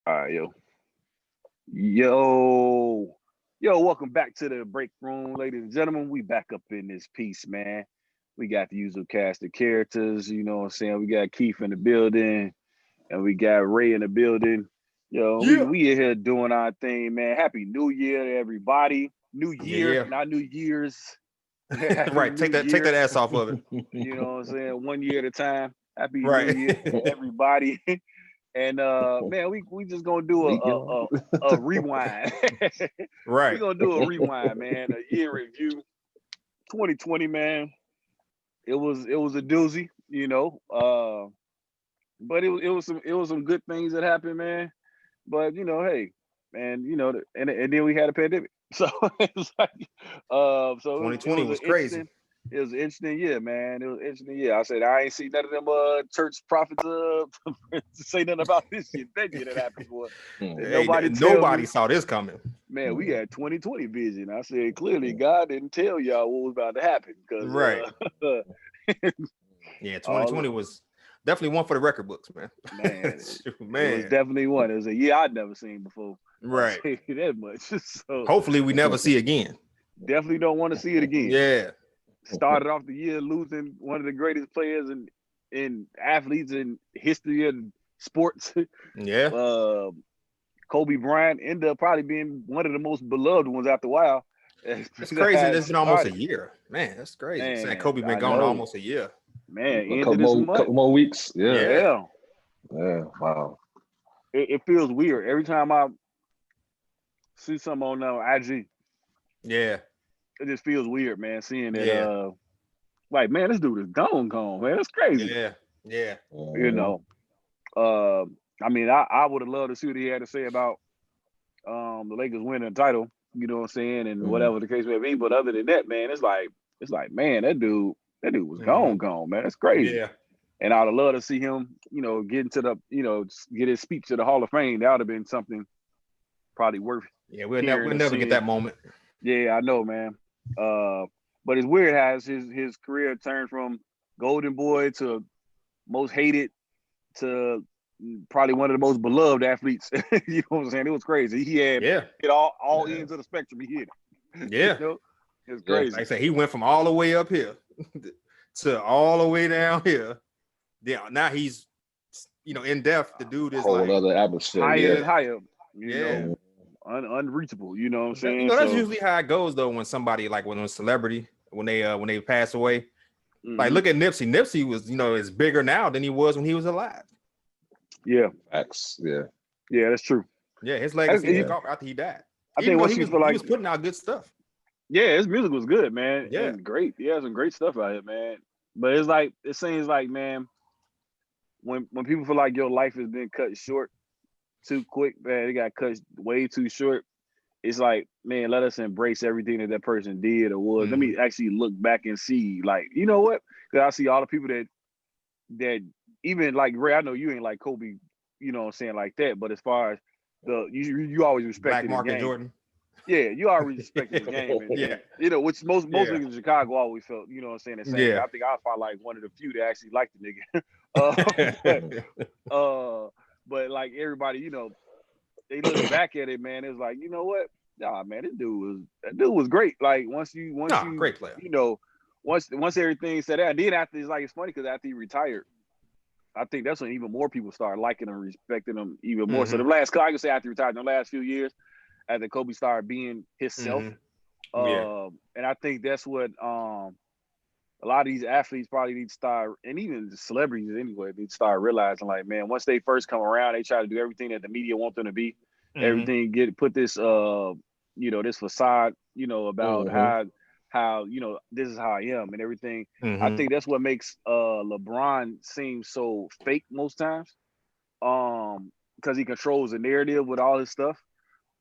All right, yo, welcome back to the break room, ladies and gentlemen. We back up in this piece, man. We got the usual cast of characters, you know what I'm saying? We got Keith in the building, and we got Ray in the building. Yo, we, Yeah. we in here doing our thing, man. Happy New Year to everybody. New Yeah, year, yeah. not New Year's. Happy Right. New Take Year. that ass off of it. You know what I'm saying? 1 year at a time. Happy New Right. Year to everybody. And man, we just gonna do Weekend. a rewind. We're Right. gonna do a rewind, man. A year review. 2020, man. It was a doozy, you know. But it was some good things that happened, man. But hey, man, and then we had a pandemic. So it's like, so it was, it 2020 was an was crazy. interesting, it was an interesting year, man. It was an interesting year. I said I ain't seen none of them church prophets say nothing about this shit. That year that happened, boy. Did Hey, nobody tell nobody me, saw this coming. man? We had 2020 vision. I said clearly God didn't tell y'all what was about to happen because Right. Yeah, all 2020 was definitely one for the record books, man. man, it was Man. definitely one. It was a year I'd never seen before. I'll Right. say that much. So Hopefully we never see again. definitely don't want to see it again. Yeah. Started off the year losing one of the greatest players in athletes in history of sports. Yeah. Kobe Bryant ended up probably being one of the most beloved ones after a while. It's crazy that Had it's been almost a started. year. Man, that's crazy. Saying Man, Kobe been I gone know. almost a year. Man, A end of this month. couple more weeks. Yeah. Yeah. Yeah. Yeah. Wow. It feels weird. Every time I see something on IG, Yeah. it just feels weird, man, seeing that Yeah. like, man, this dude is gone, man. That's crazy. Yeah. Yeah. You Mhm. know. Uh I mean, I would have loved to see what he had to say about the Lakers winning the title, you know what I'm saying, and Mhm. whatever the case may be. But other than that, man, it's like, man, that dude was Hmm. gone, man. That's crazy. Yeah. And I'd have loved to see him, get into the, get his speech to the Hall of Fame. That would have been something probably worth Yeah. hearing We'll or never get that seeing. moment. Yeah, I know, man. Uh, but it's weird how his career turned from golden boy to most hated to probably one of the most beloved athletes. You know what I'm saying? It was crazy. He had Yeah. hit all Yeah. ends of the spectrum. He hit it. Yeah. It's Yeah. Like I crazy. said, he went from all the way up here to all the way down here. Yeah, now he's in depth. The dude is Whole like, other atmosphere. Higher Yeah. and higher. You yeah. know, Mhm. unreachable. You know what I'm That, saying? that's So, usually how it goes though when somebody like when a celebrity when they pass away. Like mhm. look at Nipsey. Nipsey was is bigger now than he was when he was alive. Yeah, Facts. Yeah. yeah, that's true. Yeah, his legacy You, took Yeah. off after he died. I Even think though once you feel he like, was putting out good stuff. yeah, his music was good, man, Yeah. and great. He has some great stuff out here, man. But it's like it seems like, man, when people feel like your life has been cut short too quick, man, it got cut way too short. It's like, man, let us embrace everything that person did or was. Let Hmm. me actually look back and see, like, you know what? Because I see all the people that even like Ray. I know you ain't like Kobe, you know what I'm saying, like that. But as far as you always Black respected his Market game. Jordan. Yeah, you alreys respected his game, Yeah. and which most Yeah. niggas in Chicago always felt, you know what I'm saying, the same. Yeah. I think I was probably like one of the few that actually liked the nigga. But Mhm. uh, but like everybody, they look back at it, man. It was like, you know what? Nah, man, that dude was great. Like once Nah, you great player. once everything said that, then after it's funny because after he retired, I think that's when even more people started liking him, respecting him even more. So Hmm. I can say after he retired, in the last few years, after Kobe started being himself, Hmm. Yeah. and I think that's what a lot of these athletes probably need to start, and even the celebrities anyway, need to start realizing, like, man, once they first come around, they try to do everything that the media want them to be, Hmm. everything put this this facade, about Mhm. how this is how I am and everything. I Hmm. think that's what makes LeBron seem so fake most times, because he controls the narrative with all his stuff.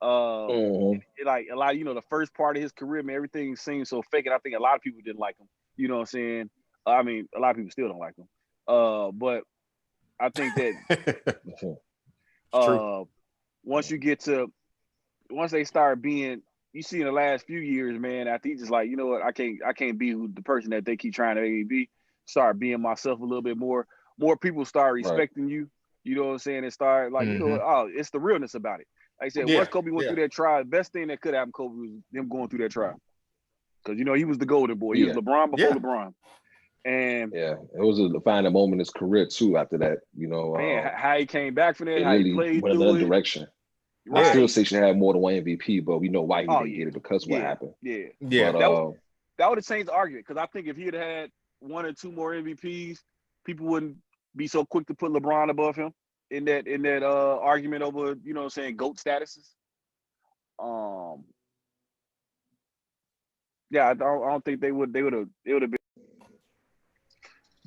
Like a lot, the first part of his career, man, everything seems so fake, and I think a lot of people didn't like him. You know what I'm saying? I mean, a lot of people still don't like him. But I think that Mhm. It's true. uh, once you get to once they start being, you see in the last few years, man, after he just like, you know what, I can't be the person that they keep trying to make me be. Start being myself a little bit more. More people start Right. respecting you. You know what I'm saying? And start like, you know, oh, it's the realness about it. Like I said, once Kobe went through that trial, the best thing that could happen Kobe was them going through that trial. Because, you know, he was the golden boy. He was LeBron before LeBron. And it was a defining moment in his career too. After that, you know, man, how he came back from that, how really he played went through another it. direction. Right. I still say she had more than one MVP, but we know why he didn't get it because what happened. Yeah. But, that would have changed the argument, because I think if he had had 1 or 2 more MVPs, people wouldn't be so quick to put LeBron above him in that argument over, you know what I'm saying, GOAT statuses. Yeah, I don't think they would have been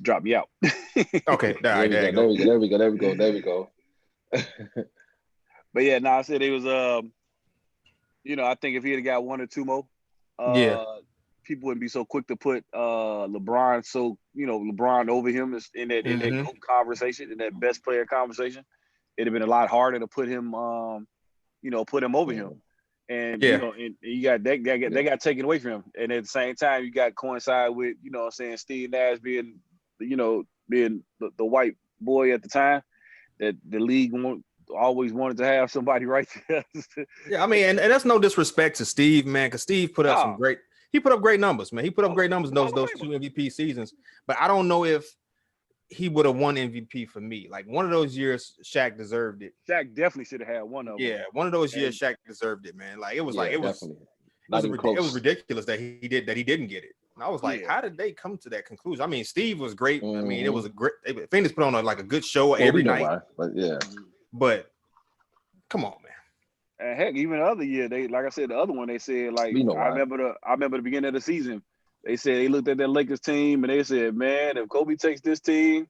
drop me out. Okay, there we go. But yeah, I said it was you know, I think if he had got 1 or 2 more, people wouldn't be so quick to put LeBron over him in that GOAT conversation, in that best player conversation. It'd have been a lot harder to put him over him. And you know, and you got they got taken away from him. And at the same time, you got coincide with, you know what I'm saying, Steve Nash being the white boy at the time, that the league always wanted to have somebody right there. Yeah, I mean, and that's no disrespect to Steve, man, because Steve put up he put up great numbers, man. He put up great numbers in those 2 MVP seasons. But I don't know if he would have won MVP for me. Like, one of those years, Shaq deserved it. Shaq definitely should have had one of them. Yeah, one of those years, Shaq deserved it, man. Like, it was it was ridiculous that he didn't get it. And I was like, how did they come to that conclusion? I mean, Steve was great. I mean, it was a great. Phoenix put on a good show every night. But come on, man. And heck, even the other year, they, like I said, the other one, they said, like, I remember the beginning of the season, they said they looked at that Lakers team and they said, man, if Kobe takes this team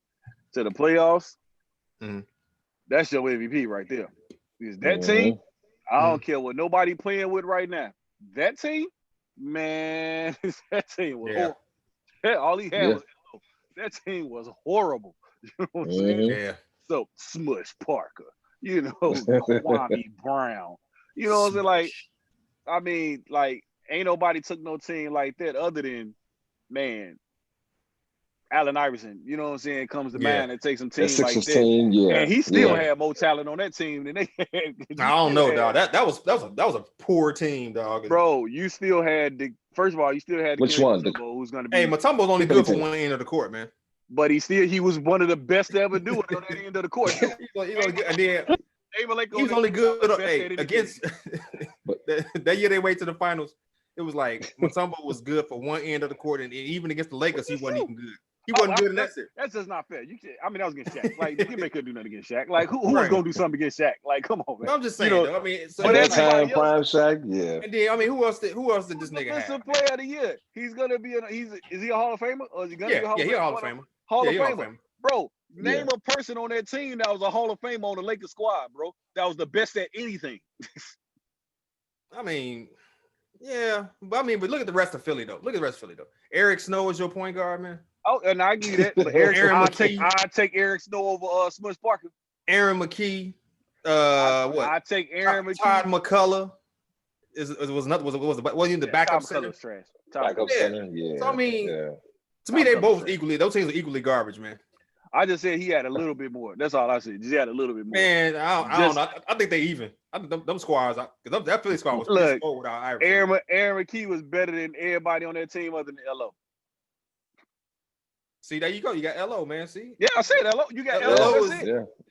to the playoffs, that's your MVP right there. Because that team, I don't care what nobody playing with right now. That team, man, that team was horrible. All he had was that team was horrible. You know what I'm saying? Yeah. So Smush Parker, you know, Kwame Brown. You know what I'm saying? Like, I mean, like, ain't nobody took no team like that other than, man, Allen Iverson. You know what I'm saying? Comes to mind and takes some teams like that. And he still had more talent on that team than they had. I don't know, dog. That was a poor team, dog. Bro, you still had first of all, you still had which one? Who's gonna be? Hey, Mutombo's only good for one end of the court, man. But he was one of the best to ever do it on that end of the court. He's only good against that year they went to the finals. It was like Mutombo was good for one end of the court, and even against the Lakers, he wasn't even good. He wasn't good in that series. That's just not fair. I mean, that was against Shaq. Like, Dikembe couldn't do nothing against Shaq. Like, who was gonna do something against Shaq? Like, come on, man. No, I'm just saying. I mean, so that time, prime Shaq, And then, I mean, who else did this nigga have? Defensive player of the year. He's gonna be. Is he a Hall of Famer or is he gonna be a Hall of Famer? Yeah, Hall of Famer. Hall of Famer. Bro, name a person on that team that was a Hall of Famer on the Lakers squad, bro. That was the best at anything. I mean, yeah, but look at the rest of Philly though. Eric Snow is your point guard, man. Oh, and I give you that. But I take Eric Snow over Smush Parker. Aaron McKee. I take Aaron McKee. Todd McCullough. Was he in the backup center? Trash. Backup center, yeah. So I mean, to me, they both equally. Those teams are equally garbage, man. I just said he had a little bit more. That's all I said. Just had a little bit more. Man, I don't know. I think they even. I think them squads, because that Philly squad was pretty slow without Iverson. Aaron McKee was better than everybody on that team other than LO. See, there you go. You got LO, man. See? Yeah, I said LO. You got LO.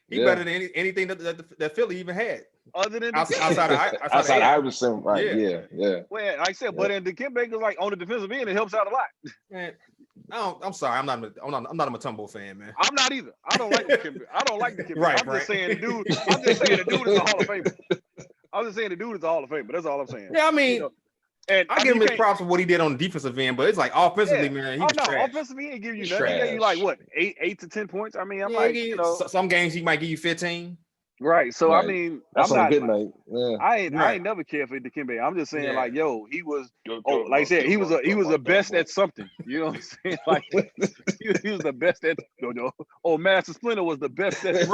He better than anything that Philly even had. Other than outside Iverson, right? Yeah. Well, like I said, but in Dikembe is like on the defensive end, it helps out a lot. Man, I'm sorry, I'm not a Mutombo fan, man. I'm not either. I don't like Dikembe. Right, I'm just saying the dude is a Hall of Famer. I'm just saying the dude is a Hall of Famer. That's all I'm saying. Yeah, I mean, and I give him his props for what he did on the defensive end, but it's like offensively, man, he was trash. Offensively, he didn't give you nothing. He gave you like what, 8 to 10 points. I mean, some games he might give you 15. Right. So I mean, that's I'm not a good night. Yeah. I ain't never cared for Dikembe. I'm just saying, like, yo, he was like I said, he was the best at something. You know what I'm saying? Like he was the best at Master Splinter was the best at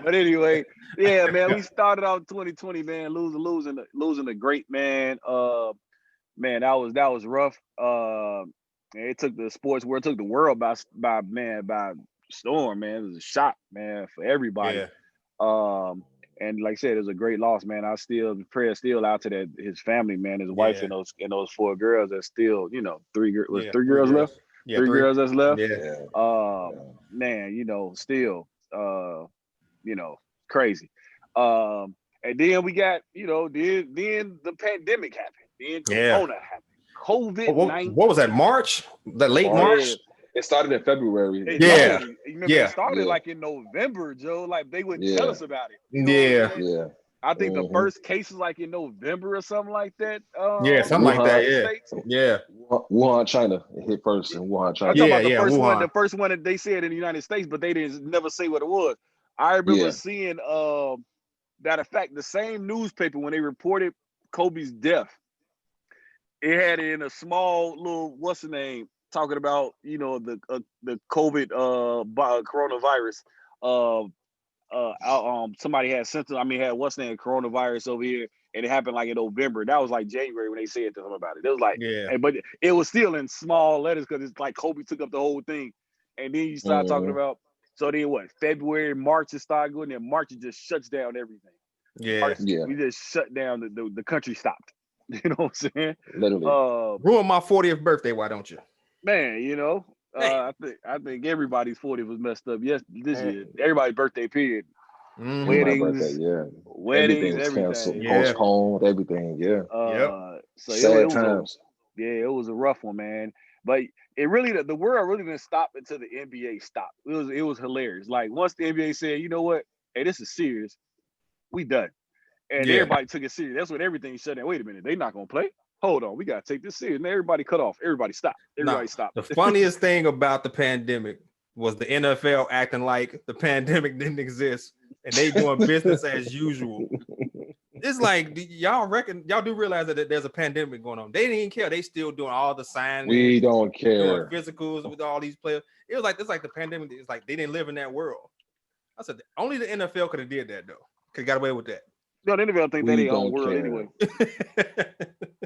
But anyway, yeah, man, we started out 2020, man, losing a great man. Man, that was rough. it took the sports world, took the world by storm, man. It was a shock, man, for everybody. Yeah. And like I said, it was a great loss, man. Prayer still out to his family, man, his wife and those 4 girls that still, three girls left. Yeah, 3 girls that's left. Yeah. Man, still, crazy. And then we got, then the pandemic happened. Then Corona happened. COVID-19. What was that? March? That late March? It started in February. It started like in November, Joe. Like they wouldn't tell us about it. Yeah. I think the first case was like in November or something like that. Something like that. Yeah. Wuhan, China. It hit first in Wuhan, China. The first one that they said in the United States, but they didn't never say what it was. I remember seeing matter of fact, the same newspaper when they reported Kobe's death, it had it in a small little what's the name talking about the COVID coronavirus. Somebody had symptoms. I mean, had what's the name coronavirus over here, and it happened like in November. That was like January when they said to him about it. It was like, but it was still in small letters because it's like Kobe took up the whole thing, and then you start talking about. So then what? February, March it started going, and March it just shuts down everything. We just shut down the country stopped. You know what I'm saying? Literally. Ruin my 40th birthday, why don't you? Man, I think everybody's 40th was messed up. Yes, this year. Everybody's birthday period. Weddings, everything. Canceled, postponed, everything. So sad times. It was a rough one, man. But it really, the world really didn't stop until the NBA stopped. It was hilarious. Like once the NBA said, you know what? Hey, this is serious. We done. And everybody took it serious. That's when everything shut down. Wait a minute, they not gonna play? Hold on, we gotta take this serious. And everybody cut off. Everybody stopped. Stopped. The funniest thing about the pandemic was the NFL acting like the pandemic didn't exist and they doing business as usual. It's like y'all do realize that there's a pandemic going on. They didn't even care. They still doing all the signings. We don't care. Physicals with all these players. It's like the pandemic. It's like they didn't live in that world. I said only the NFL could have did that though. Could have got away with that. No, the NFL think they own world anyway.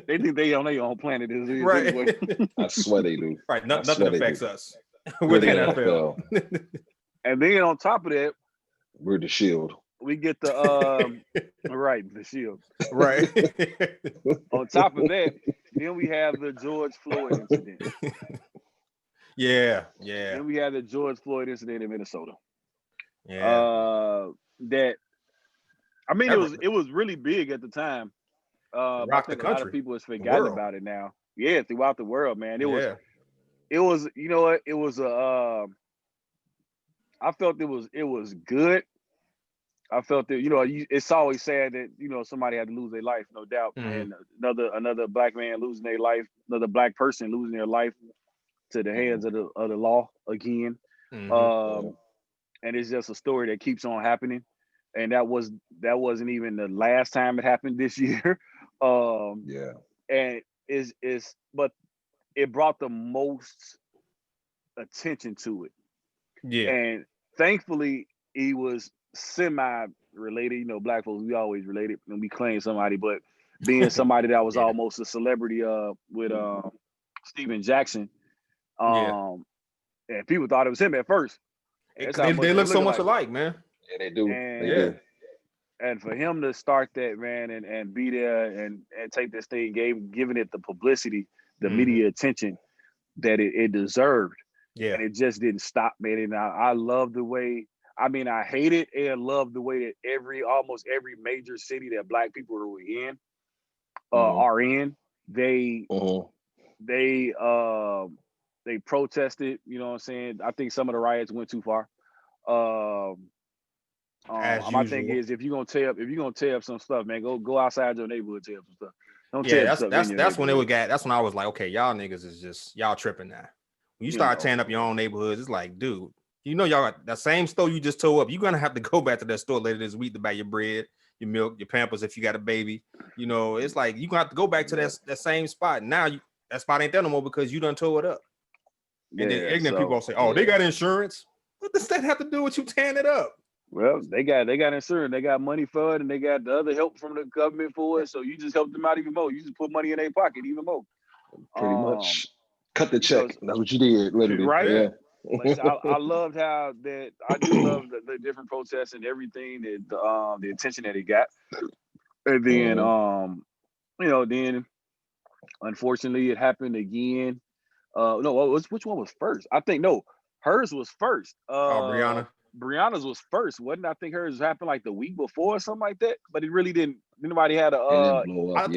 They think they on their own planet right. Anyway. I swear they do. Right. Nothing affects us with the NFL. And then on top of that, we're the shield. We get the the shield. Right. On top of that, then we have the George Floyd incident. Yeah. Then we had the George Floyd incident in Minnesota. Yeah. That I mean, it was really big at the time. I think a lot of people has forgotten about it now. Yeah, throughout the world, man. It was. You know what? It was a. I felt it was good. I felt that it's always sad that somebody had to lose their life, no doubt, and another black man losing their life, another black person losing their life to the hands of the law again. And it's just a story that keeps on happening. And that wasn't even the last time it happened this year. And but it brought the most attention to it. Yeah. And thankfully he was semi-related. Black folks, we always related and we claim somebody, but being somebody that was almost a celebrity with Steven Jackson. And people thought it was him at first. They look so much alike, man. Yeah, they do. And for him to start that, man, and be there and take this thing, giving it the publicity, the media attention that it deserved. Yeah. And it just didn't stop, man. And I love the way, I hate it and love the way that almost every major city that black people are in, they protested, you know what I'm saying? I think some of the riots went too far. My thing is, if you're gonna tear up some stuff, man, go outside your neighborhood, tear up some stuff. Don't tear up stuff. That's when that's when I was like, okay, y'all niggas is just y'all tripping now. When you start tearing up your own neighborhoods, it's like, dude, y'all got that same store you just tore up. You're gonna have to go back to that store later this week to buy your bread, your milk, your Pampers if you got a baby. It's like you're gonna have to go back to that same spot. Now that spot ain't there no more because you done tore it up. And then ignorant people say, "Oh, they got insurance." What does that have to do with you tearing it up? Well, they got insurance. They got money for it, and they got the other help from the government for it. So you just help them out even more. You just put money in their pocket even more. Pretty much. Cut the check. That's what you did, literally. Right? Yeah. Like I loved how that. I do love the different protests and everything that the attention that it got, and then then unfortunately it happened again. No, which one was first? I think hers was first. Breonna. Breonna's was first, wasn't it? I think hers happened like the week before or something like that. But it really didn't. Nobody had a. It didn't blow up.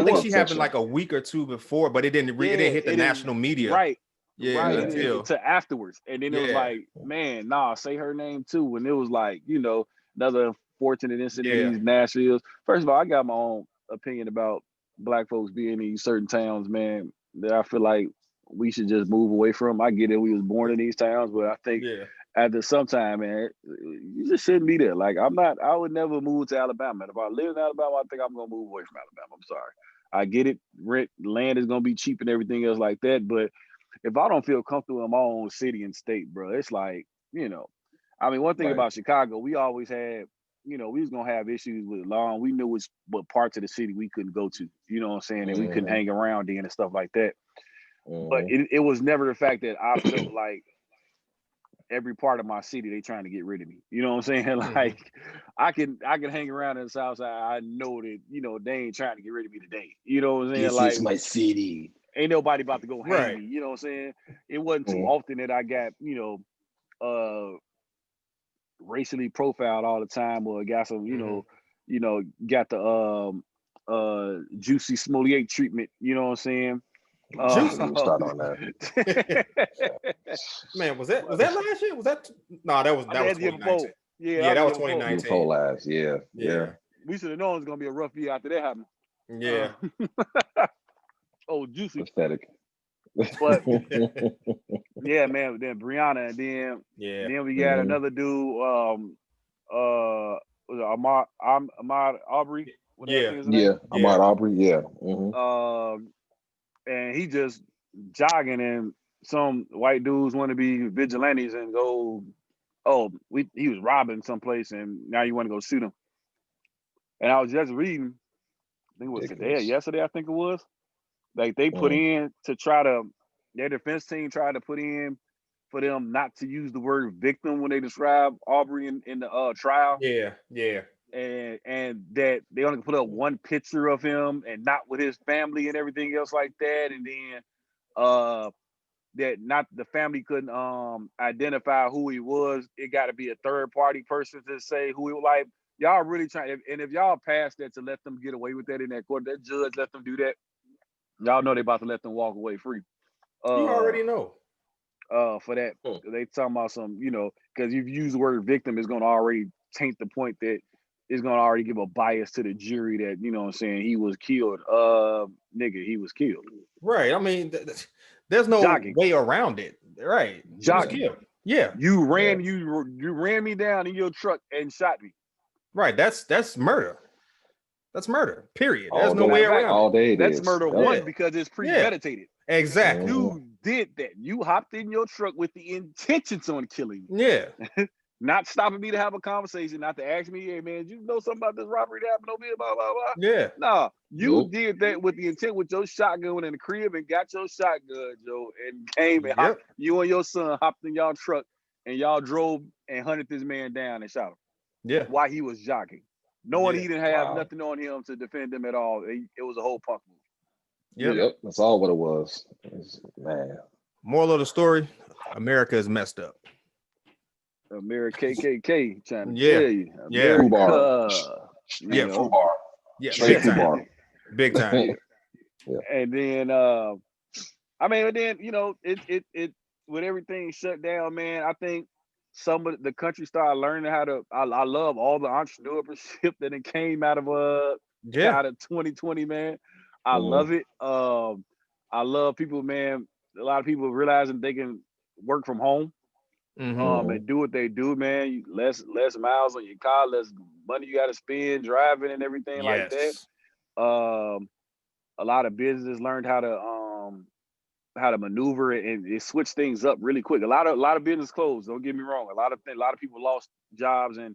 I think she happened like a week or two before, but it didn't hit the national media. Right. Yeah, right. To afterwards, and then it was like, man, say her name too. And it was like, another unfortunate incident in these Nashvilles. First of all, I got my own opinion about Black folks being in these certain towns, man, that I feel like we should just move away from. I get it, we was born in these towns, but I think after some time, man, you just shouldn't be there. Like I would never move to Alabama. And if I live in Alabama, I think I'm gonna move away from Alabama. I'm sorry. I get it. Land is gonna be cheap and everything else like that, but if I don't feel comfortable in my own city and state, bro, it's like, one thing about Chicago, we always had, we was gonna have issues with law, and we knew what parts of the city we couldn't go to, you know what I'm saying, and we couldn't hang around in and stuff like that. But it was never the fact that I felt like every part of my city they trying to get rid of me. You know what I'm saying? Like I can hang around in the South Side. I know that they ain't trying to get rid of me today. You know what I'm saying? This is my city. Ain't nobody about to go hang me. You know what I'm saying? It wasn't too often that I got racially profiled all the time, or got some got the Juicy Smollett treatment. You know what I'm saying? Start on that. Man, was that last year? Was that? No, that was 2019. Yeah, that was 2019. Before last, yeah. We should have known it was gonna be a rough year after that happened. Yeah. Juicy. Pathetic. But yeah, man. Then Breonna, and then we got another dude. Was it Ahmaud Arbery? Ahmaud Arbery. Yeah. And he just jogging, and some white dudes want to be vigilantes and go, he was robbing someplace, and now you want to go shoot him. And I was just reading, I think it was today or yesterday, I think it was. Like they put in to try to, their defense team tried to put in for them not to use the word victim when they describe Arbery in the trial. Yeah. And that they only put up one picture of him and not with his family and everything else like that. And then that not the family couldn't identify who he was. It got to be a third party person to say who he was. Like, y'all really trying, and if y'all pass that to let them get away with that in that court, that judge let them do that, y'all know they about to let them walk away free. You already know. For that, they talking about some, because you've used the word victim, is going to already taint the point that it's going to already give a bias to the jury that, you know what I'm saying, he was killed. Nigga, he was killed. Right. I mean, there's no way around it. Right. Jogging. Yeah. You ran me down in your truck and shot me. Right. That's murder. That's murder. Period. There's no way around it. All day. That's murder one because it's premeditated. Exactly. You did that. You hopped in your truck with the intentions on killing me. Yeah. Not stopping me to have a conversation, not to ask me, hey man, you know something about this robbery that happened over here, blah, blah, blah. Yeah. No, you did that with the intent with your shotgun in the crib and got your shotgun, Joe, and came and you and your son hopped in y'all truck and y'all drove and hunted this man down and shot him. Yeah. While he was jogging. Knowing he didn't have nothing on him to defend him at all. It was a whole punk move. Yep. That's all what it was. Man. Moral of the story, America is messed up. America KKK trying to tell you. Yeah. FUBAR. FUBAR. Yeah. Big time. Yeah. And then it with everything shut down, man, I think some of the country started learning how to. I love all the entrepreneurship that it came out of 2020, man. I love it. I love people, man. A lot of people realizing they can work from home, and do what they do, man. Less miles on your car, less money you got to spend driving and everything like that. A lot of businesses learned how to maneuver and it switched things up really quick. A lot of business closed. Don't get me wrong. A lot of people lost jobs and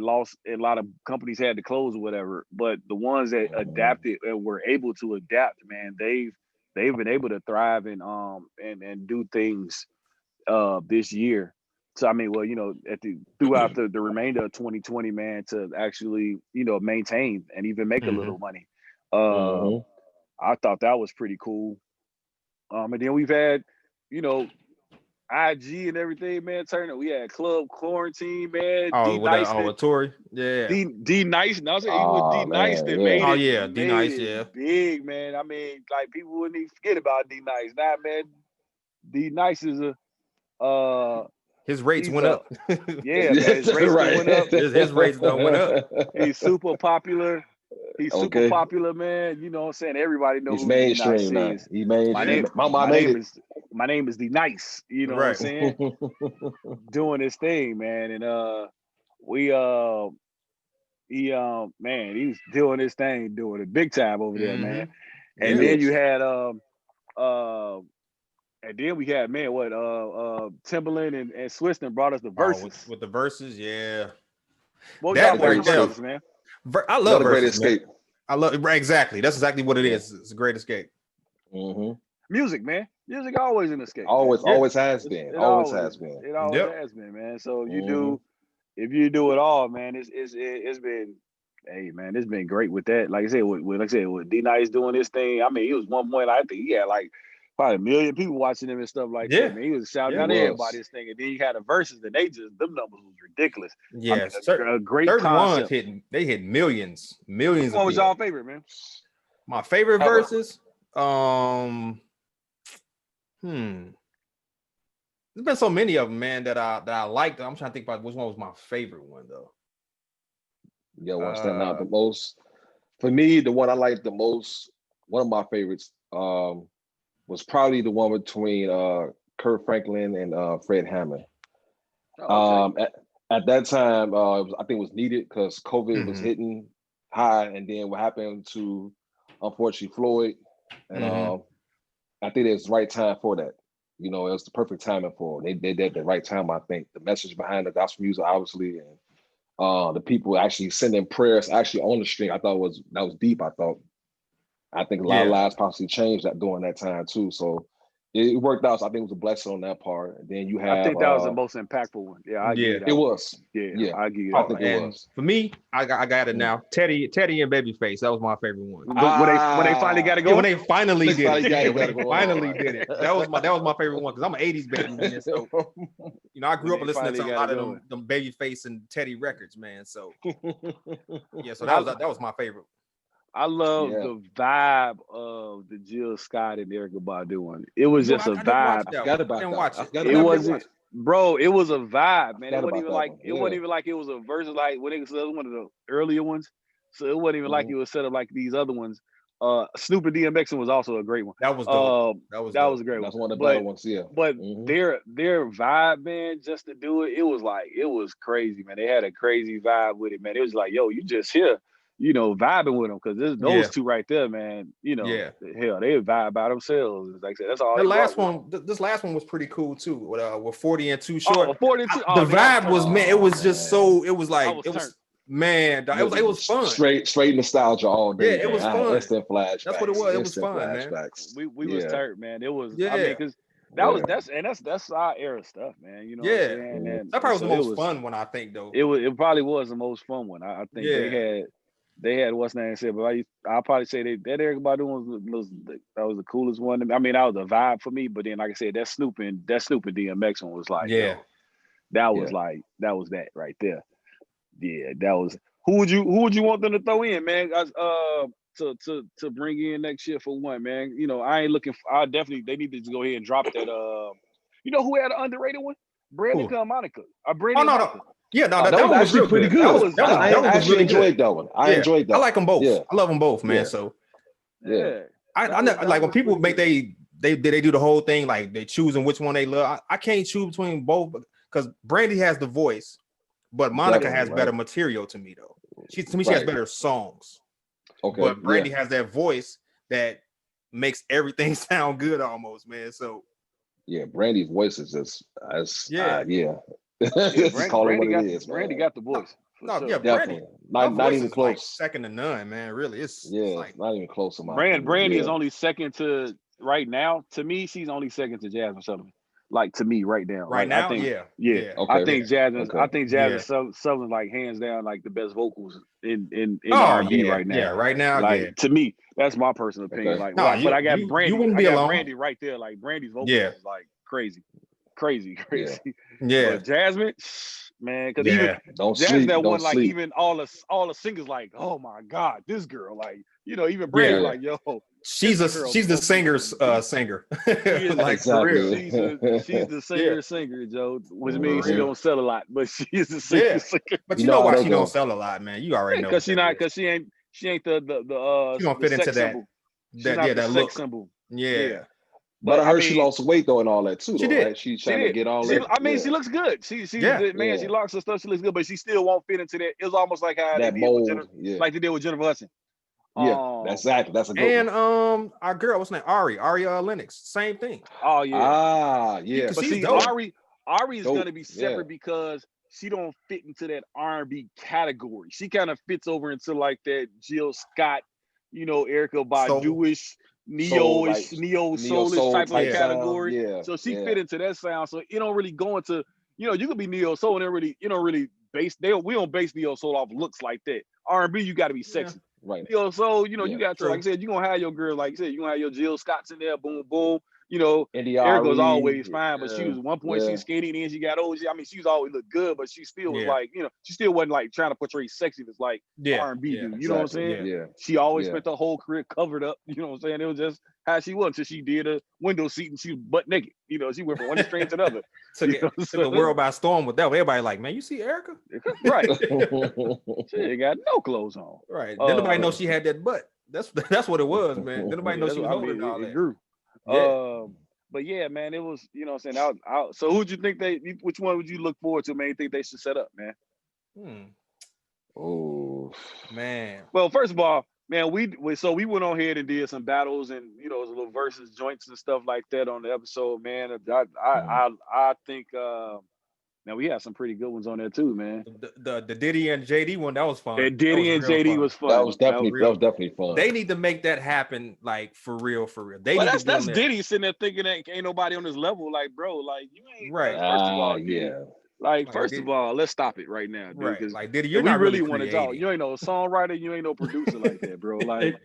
lost. A lot of companies had to close or whatever. But the ones that adapted and were able to adapt, man, they've been able to thrive and do things this year. So I mean, well, you know, throughout the remainder of 2020, man, to actually, you know, maintain and even make a little money. I thought that was pretty cool. And then we've had, you know, IG and everything, man. Turner, we had Club Quarantine, man. Oh, with Tory, yeah. D Nice, and I was saying he was D Nice that made it. D Nice, yeah, big, man. I mean, like people wouldn't even forget about D Nice. Now, man, D Nice is his rates went up. Yeah, man, his rates went up. His rates went up. He's super popular. He's super popular, man. You know what I'm saying? Everybody knows he's mainstream now. He mainstream. My name is D Nice. You know what I'm saying? Doing his thing, man. And man, he's doing his thing, doing it big time over there, man. And then you had and then we had, man, what Timbaland and Swiston brought us the verses. With the verses, yeah. What that was verses, man. I love Great Escape. I love it. Exactly. That's exactly what it is. It's a great escape. Music, man. Music always an escape. Always has been. It always has been. It always has been, man. So if you do it all, man, it's been, hey, man, it's been great with that. Like I said, with D Nice doing this thing. I mean, he was one point. I think he had like probably 1 million people watching him and stuff like that. Man, he was shouting out everybody's thing, and then you had the verses, and them numbers was ridiculous. Yeah, I mean, a great concept. They hit millions. What was y'all favorite, man? My favorite verses. There's been so many of them, man, that I liked. I'm trying to think about which one was my favorite one though. Yeah, one stand out the most. For me, the one I liked the most, one of my favorites, was probably the one between Kirk Franklin and Fred Hammond. At that time, I think it was needed because COVID was hitting high, and then what happened to, unfortunately, Floyd, and I think it was the right time for that. You know, it was the perfect timing for it. They did that at the right time. I think the message behind the gospel music, obviously, and the people actually sending prayers actually on the stream, I thought that was deep. I think a lot of lives possibly changed that during that time too. So it worked out. So I think it was a blessing on that part. And then you have, I think that was the most impactful one. It was. Yeah, I give you that. I think it was. For me, I got it now. Teddy and Babyface. That was my favorite one. When they finally got to go. When they finally did it. That was my favorite one because I'm an '80s baby man. So I grew up listening to a lot of them Babyface and Teddy records, man. So so that was my favorite. I love the vibe of the Jill Scott and Erykah Badu one. It was just a vibe. It wasn't, bro. It was a vibe, man. It wasn't even like it was a verse like when it was one of the earlier ones. So it wasn't even like it was set up like these other ones. Snoop and DMX was also a great one. That was dope. That was a great one. That's one of the better ones, yeah. But their vibe, man, just to do it, it was crazy, man. They had a crazy vibe with it, man. It was like, yo, you just here, vibing with them because those two right there, man. Hell, they vibe by themselves. Like I said, that's all. This last one was pretty cool too. With 40 and Too Short. 40 and 2. The vibe was, man. It was just so. It was like it was. Man, it was fun. Straight nostalgia all day. Yeah, it was fun. Instant flashbacks. That's what it was. It was fun, man. We was turned, man. It was. I mean, because that's our era stuff, man. You know. Yeah. What I'm saying? And that probably was the most fun one, I think, though. It probably was the most fun one. I think they had what's name said, but I'll probably say that Erykah Badu was the coolest one. I mean, that was a vibe for me. But then, like I said, that Snoop and DMX one was like, that was that right there. Yeah, that was. Who would you want them to throw in, man? To bring in next year for one, man. I ain't looking. They need to just go ahead and drop that. Who had an underrated one? Brandy Monica. No. Yeah, no, that was actually pretty good. I actually enjoyed that one. I enjoyed that. I like them both. Yeah. I love them both, man. Yeah. So I like when people make they do the whole thing like they choosing which one they love. I can't choose between both because Brandy has the voice. But Monica has better material to me, though. She has better songs. Okay. But Brandy has that voice that makes everything sound good almost, man. So Brandy's voice is just Brandy got the voice. Brandy. Not even close. Like second to none, man. Really, it's not even close to my. Brandy is only second to right now, to me, she's only second to Jazmine Sullivan. Like to me, right now. Right now, yeah. Okay, I think Jazmine Sullivan, like hands down, like the best vocals in R&B right now. Yeah, right now, like to me, that's my personal opinion. Like, but I got Brandy. You wouldn't be alone. Brandy right there. Like Brandy's vocals is like crazy. Yeah. But Jazmine, man, because even Jazmine that one, like even all the singers, like, oh my God, this girl, like, even Brandy, like, yo. She's the singer's singer. Like for real. She's the singer, Joe. Which means she don't sell a lot, but she is the singer. But you know why she don't sell a lot, man. You already know. Because she ain't the she don't fit into that that look symbol. Yeah. But I heard she lost weight though and all that too. She did. Right? She's trying to get all that. I mean, she looks good. She's good, man. She locks her stuff. She looks good, but she still won't fit into that. It was almost like how they did like they did with Jennifer Hudson. Yeah, that's exactly. That's a good and one. Our girl, what's her name? Ari Lennox, same thing. Oh yeah. Yeah. But see, Ari is gonna be separate because she don't fit into that R&B category. She kind of fits over into like that Jill Scott, Erykah Badu-ish, neo-ish, neo-soulish type of category. Yeah. So she fit into that sound. So it don't really go into, you could be neo-soul and really, we don't base neo-soul off looks like that. R&B, you got to be sexy. Right. So you got to, like I said, you're gonna have your girl, like you said, you're gonna have your Jill Scotts in there, boom, boom. Erykah's always fine, but she was one point she was skinny, and then she got old. I mean, she was always looked good, but she still was like, she still wasn't like trying to portray sexiness like R&B do. You know what I'm saying? Yeah. She always spent her whole career covered up. You know what I'm saying? It was just how she was until she did a window seat and she was butt naked. She went from one extreme to the other. Took the world by storm with that. Everybody like, man, you see Erykah? Right. She ain't got no clothes on. Right. Then nobody know she had that butt. That's what it was, man. Then nobody know she was holding all that. Grew. But yeah, man, it was, what I'm saying, so who'd you think which one would you look forward to, man? You think they should set up, man? Oh, man. Well, first of all, man, we went on ahead and did some battles and, it was a little versus joints and stuff like that on the episode, man. I think, now we had some pretty good ones on there too, man. The Diddy and JD one, that was fun. The Diddy and JD was fun. That was definitely fun. They need to make that happen, like for real. That's Diddy sitting there thinking that ain't nobody on this level. Like, bro, like you ain't right. First of all, Like, first of all, let's stop it right now, dude. Right. Like, Diddy, you're not really want to talk. You ain't no songwriter. You ain't no producer like that, bro. Like.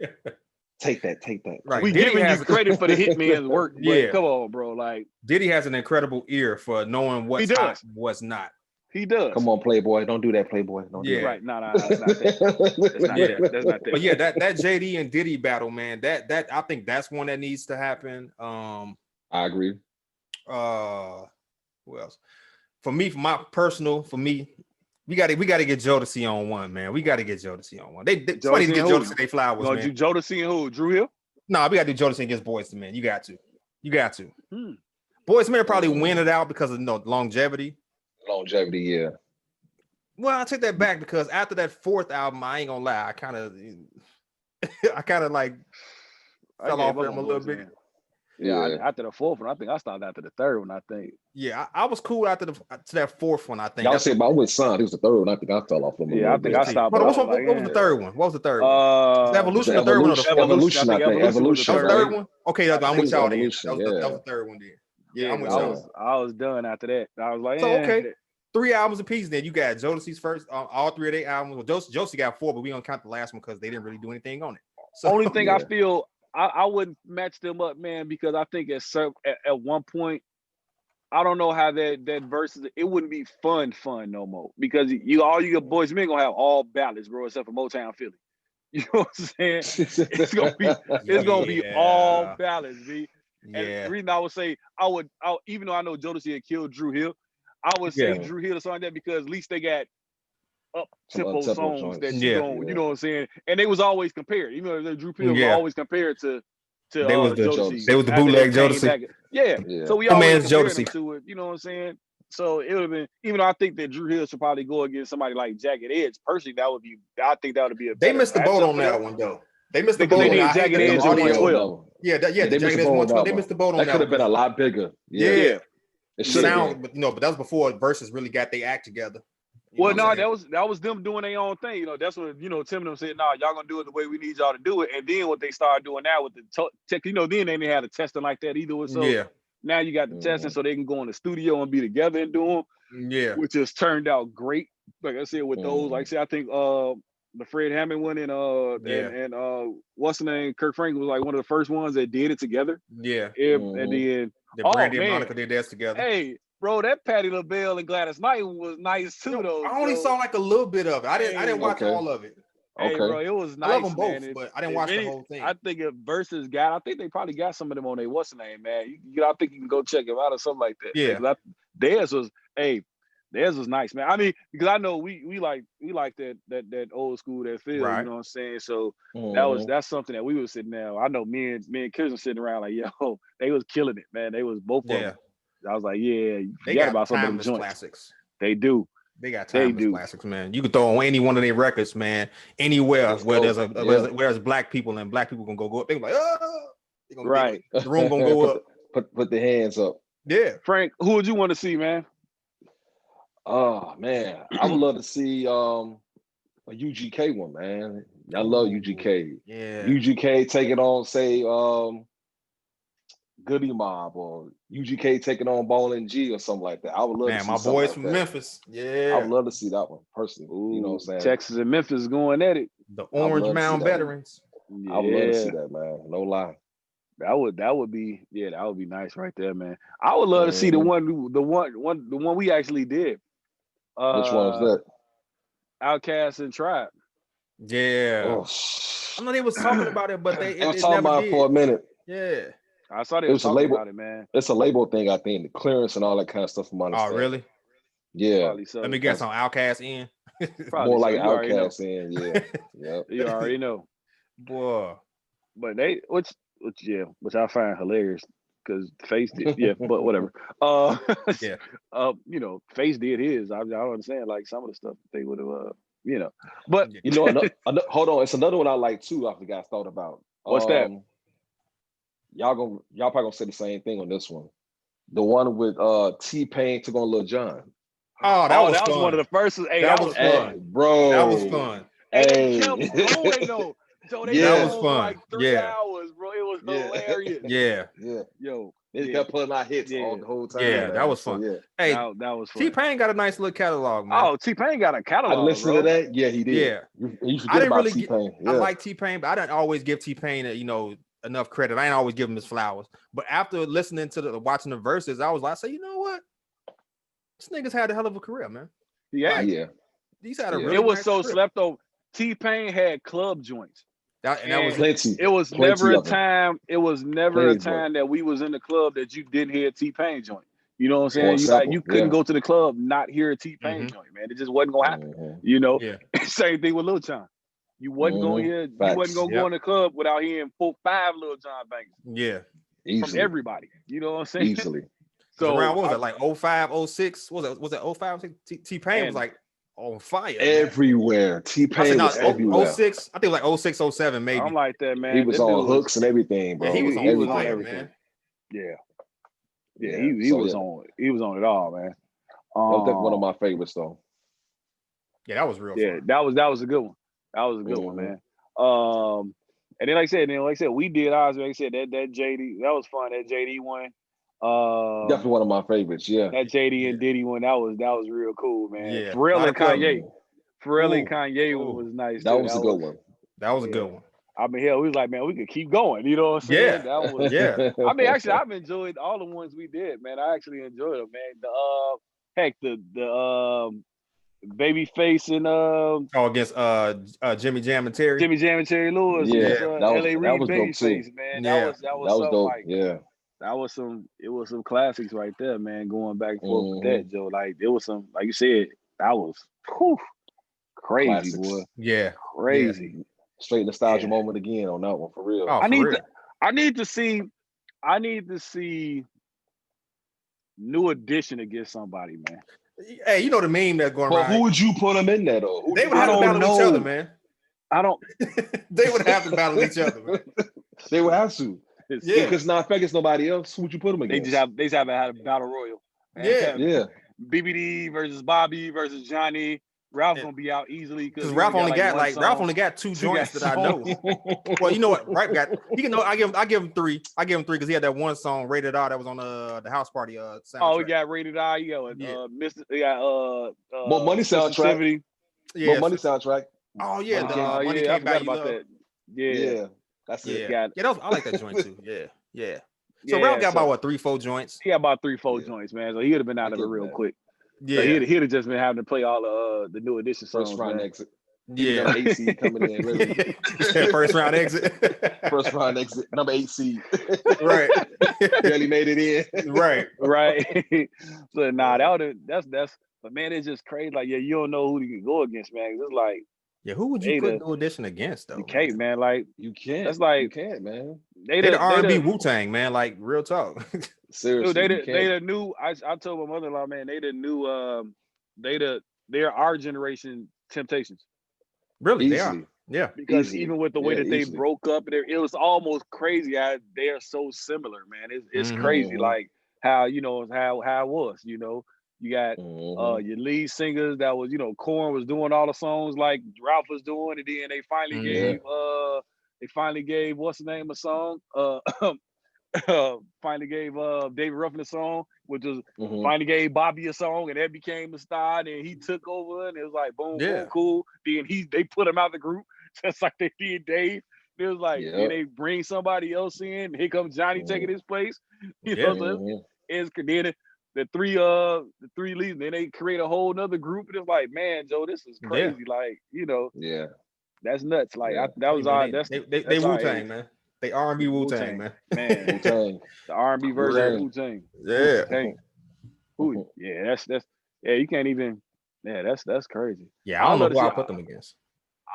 Take that. Right. We giving you credit for the hitman's work. But come on, bro. Like Diddy has an incredible ear for knowing what's hot, what's not. He does. Come on, Playboy. Don't do that, Playboy. Don't do that. Right. No, that's not that. That's not that. But yeah, that JD and Diddy battle, man, that I think that's one that needs to happen. I agree. Who else? For me, we got to get Jodeci on one, man. We got to get Jodeci on one. They funny to get Jodeci they flowers, man. Do Jodeci and who? Drew Hill? No, we got to do Jodeci against Boyz II Men. You got to. Boyz II Men probably win it out because of longevity. Longevity, yeah. Well, I take that back because after that fourth album, I ain't gonna lie, I kind of like fell off them a little bit. Yeah, after the fourth one, I think I stopped after the third one. I think. Yeah, I was cool after to that fourth one. I think. Y'all say about with Son, it was the third one. I think I fell off from. Yeah, I think I stopped. What was the third one? What was the third one? Evolution, the third one, or the fourth? Evolution, I think. Evolution. That was the third one. Okay, I'm with y'all. That was the third one. Then. Yeah, I'm with y'all. I was done after that. I was like, so okay. 3 albums apiece. Then you got Jodeci's first, all 3 of their albums. Well, Jodeci got 4, but we don't count the last one because they didn't really do anything on it. So only thing I feel. I wouldn't match them up, man, because I think at one point, I don't know how that versus it wouldn't be fun no more because all you Boyz II Men gonna have all ballads, bro, except for Motown Philly. You know what I'm saying? It's gonna be all ballads, B. And the reason I would say even though I know Jodeci had killed Drew Hill, I would say Drew Hill or something like that because at least they got up-tempo songs that you know what I'm saying, and they was always compared. Even though Drew Hill was always compared to they was the bootleg Jodeci. So we always compared them to it. You know what I'm saying? So it would have been, even though I think that Drew Hill should probably go against somebody like Jagged Edge. Personally, I think that would be a. They missed the boat on that one though. They missed the boat. They need Jagged Edge on 112. Yeah, they missed the boat. They missed the boat on that. That could have been a lot bigger. Yeah. It sound, but that was before Versus really got their act together. Well, no, that was them doing their own thing. You know, that's what Tim and them said. Nah, y'all gonna do it the way we need y'all to do it. And then what they started doing now with the tech, then they didn't have the testing like that either. So now you got the testing, so they can go in the studio and be together and do them. Yeah, which has turned out great. Like I said, with those, like I said, I think the Fred Hammond one and what's the name? Kirk Franklin was like one of the first ones that did it together. Yeah, and then Brandy and Monica did theirs together. Hey, bro, that Patti LaBelle and Gladys Knight was nice too, though. I only saw like a little bit of it. I didn't watch all of it. Hey, bro, it was nice. I love them both, but I didn't watch the whole thing. I think if Versus I think they probably got some of them on their what's the name, man. I think you can go check them out or something like that. Yeah, theirs was nice, man. I mean, because I know we like that old school, that feel, right. You know what I'm saying? So that's something that we were sitting there. I know me and Kirsten sitting around like, yo, they was killing it, man. They was both of them. I was like, yeah, you forgot about some of them joints. Classics. They do. They got timeless classics, man. You can throw on any one of their records, man. Anywhere where there's black people and black people gonna go up. They're like, right. The room gonna go up. Put the hands up. Yeah. Frank, who would you want to see, man? Oh man, I would love to see a UGK one, man. I love UGK. Yeah. UGK taking on, say, Goody Mob, or UGK taking on Ballin' G or something like that. I would love to see my boys like from that. Memphis. Yeah. I would love to see that one personally. Ooh, you know what I'm saying? Texas and Memphis going at it. The Orange Mound veterans. Yeah. I would love to see that, man. No lie. That would be nice right there, man. I would love to see the one we actually did. Which one was that? Outkast and Tribe. Yeah. Oh. I know they was talking about it, but they was talking about it for a minute. Yeah. I saw they was talking about it, man. It's a label thing, I think. The clearance and all that kind of stuff from my understanding. Oh, really? Yeah. So. Let me guess on Outkast in. More like Outkast in, yeah. Yep. You already know. Boy. But which I find hilarious because Face did, but whatever. Face did his. I don't understand like some of the stuff that they would have, But hold on, it's another one I like too. I forgot thought about. What's that? Y'all probably gonna say the same thing on this one. The one with T-Pain took on Lil Jon. Oh, that was one of the first. Hey, that was fun, bro. That was fun. Hey, kept going though. So that was fun. Like 3 hours, bro. It was hilarious. Yeah. Yo, they kept putting out hits all the whole time. Yeah, that was fun. So, hey, that was fun. T-Pain got a nice little catalog, man. Oh, T-Pain got a catalog. I listened to that. Yeah, he did. Yeah, you forget about T-Pain. I like T-Pain, but I didn't always give T-Pain enough credit. I ain't always give him his flowers. But after listening to watching the verses, I was like, you know what? This nigga's had a hell of a career, man. Yeah. He's had a really It was nice so career. slept over. T-Pain had club joints. That was plenty. It was never a time. It was never a time that we was in the club that you didn't hear a T-Pain joint. You know what I'm saying? You couldn't go to the club not hear a T-Pain joint, man. It just wasn't gonna happen. Yeah. Same thing with Lil Jon. You wasn't gonna hear. You wasn't gonna go in the club without hearing 4-5 Lil Jon bangers. Yeah. From everybody. You know what I'm saying? Easily. So around what was it, like 05, 06? Was it 05? T-Pain was like on fire everywhere. Man. T-Pain was everywhere. 06, I think it was like 06, 07, maybe. I'm like that, man. He was on hooks and everything, bro. Yeah, he was on everything, man. Yeah, he was on it all, man. That's one of my favorites though. Yeah, that was real fun. that was a good one. That was a good one, man. And then like I said, we did ours. Like I said, that JD, that was fun. That JD one. Definitely one of my favorites. Yeah, that JD and Diddy one. That was real cool, man. Yeah. Pharrell and Kanye. Pharrell and Kanye was nice. That was a good one. That was a good one. I mean, hell, we was like, man, we could keep going. You know what I'm saying? Yeah. That was, I mean, actually, I've enjoyed all the ones we did, man. I actually enjoyed them, man. The Babyface and against Jimmy Jam and Terry. Jimmy Jam and Terry Lewis. Yeah, LA Reid dope Babyface, too. man. That was dope. Like, yeah. It was some classics right there, man, going back and forth with that, Joe. Like, there was some, like you said, that was crazy, classics. Boy. Yeah. Crazy. Yeah. Straight nostalgia moment again on that one, for real. Oh, I need to see New Edition against somebody, man. Hey, you know the meme that's going around. Who would you put them in there, though? They would have to battle each other, man. I don't. They would have to battle each other, man. They would have to. Yeah, because not it's nobody else. Who would you put them against? They just haven't had a battle royal. Yeah. BBD versus Bobby versus Johnny. Ralph gonna be out easily because Ralph only got two joints that I know. Well, you know what? Right, he can know. I give him three. I give him three because he had that one song Rated R that was on the House Party soundtrack. Oh, he got Rated R. You got Mr. He got More Money soundtrack. Yeah, More Money soundtrack. Oh yeah, Money Came Back about that. Yeah, that's it. Yeah, I like that joint too. Yeah. So Ralph got about 3-4 joints. He got about 3-4 joints, man. So he would have been out of it real quick. Yeah, so he'd have just been having to play all the new edition songs. First round exit. Yeah, number 8 seed coming in. Really. First round exit. First round exit. Number 8 seed. Right. Barely made it in. Right. So that's. But man, it's just crazy. Like, you don't know who you can go against, man. It's like, who would you put New Edition against though? You can't, man. Like, you can't. That's like you can't, man. They the R&B Wu-Tang, man. Like, real talk. Seriously, dude, they the new. I told my mother-in-law, man, they the new. They're our generation Temptations. Really, easily. They are. Yeah, because even with the way that they broke up, it was almost crazy. They are so similar, man. It's crazy, like how how it was. You got your lead singers that was Korn was doing all the songs like Ralph was doing, and then they finally gave what's the name of the song? Finally gave David Ruffin a song, which was finally gave Bobby a song, and that became the star. And he took over, and it was like boom, boom, cool. Then they put him out the group just like they did Dave. It was like then they bring somebody else in. Here comes Johnny taking his place. It's then the three leads. Then they create a whole nother group, and it's like, man, Joe, this is crazy. Like that's nuts. Like that was our they Wu-Tang, man. They R&B Wu-Tang, man. Wu-Tang. The R&B version of Wu-Tang. Yeah. That's you can't even. Yeah, that's crazy. Yeah, I don't know who I put them against.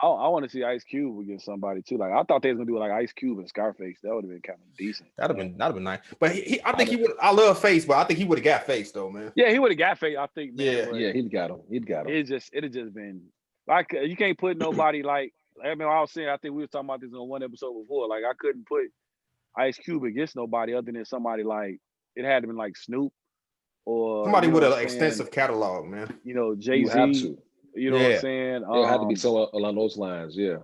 I want to see Ice Cube against somebody too. Like, I thought they was gonna do like Ice Cube and Scarface. That would have been kind of decent. That'd have been nice. But I think he would. I love Face, but I think he would have got Face though, man. Yeah, he would have got Face. I think. Man, he'd got him. It'd have just been like you can't put nobody like. I was saying, I think we were talking about this on one episode before. Like, I couldn't put Ice Cube against nobody other than somebody like it had to been like Snoop or somebody with an extensive catalog, man. Jay-Z. You know what I'm saying? It had to be so along those lines, yeah.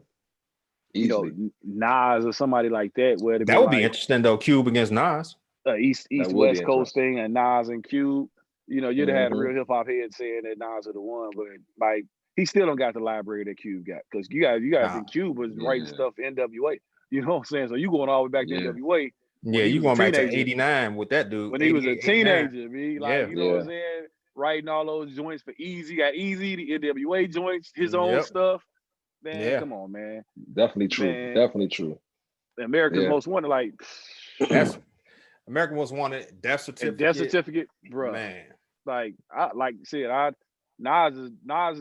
Easily. Nas or somebody like that. That would be interesting though. Cube against Nas. East West Coast thing, and Nas and Cube. You'd have had a real hip hop head saying that Nas are the one, but like. He still don't got the library that Cube got, because you guys think Cube was writing stuff NWA. You know what I'm saying? So you going all the way back to NWA. Yeah, you going back to 89 with that dude. When he was a teenager, you know what I'm saying? Writing all those joints for Easy, got Easy, the NWA joints, his own stuff. Man, come on, man. Definitely true. Man. Definitely true. America's Most Wanted, like that's American Most Wanted, death certificate. Bro. Man. Like I said, Nas is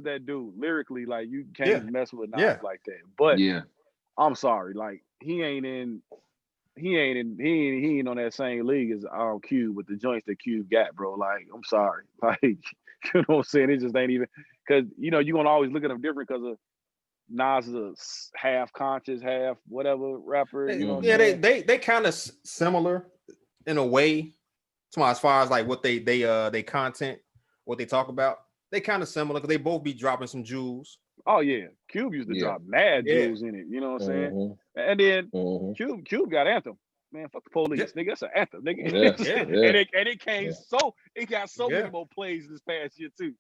that dude lyrically. Like, you can't mess with Nas like that. But I'm sorry, like he ain't on that same league as Cube with the joints that Cube got, bro. Like, I'm sorry, like you know what I'm saying? It just ain't even, because you're gonna always look at them different because of Nas is a half conscious, half whatever rapper. They kind of similar in a way, as far as like what they content, what they talk about. They kind of similar because they both be dropping some jewels. Oh yeah, Cube used to drop mad jewels in it. You know what I'm saying? And then Cube got Anthem. Man, fuck the police, nigga. That's an anthem, nigga. And it came it got so many more plays this past year too.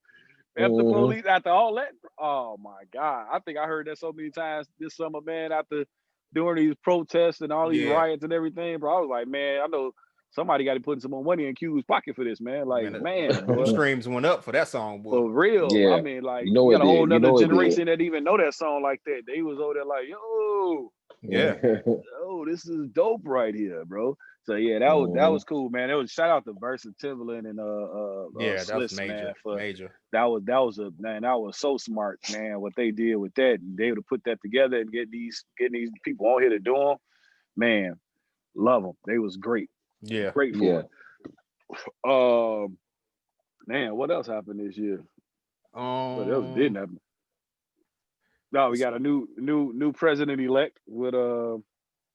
After the police, after all that, oh my God. I think I heard that so many times this summer, man, after during these protests and all these riots and everything, bro. I was like, man, I know somebody got to put some more money in Cube's pocket for this, man. Like, man, streams went up for that song, boy. For real. Yeah. I mean, like, you got a whole nother generation that even know that song like that. They was over there like, yo, this is dope right here, bro. So yeah, that was cool, man. It was shout out to Versa, Timbaland, and Sliss, man. Major. That was so smart, man. What they did with that, and they able to put that together and getting these people on here to do them, man. Love them. They was great. Yeah, great for it. Man, what else happened this year? What else didn't happen? No, we got a new president elect with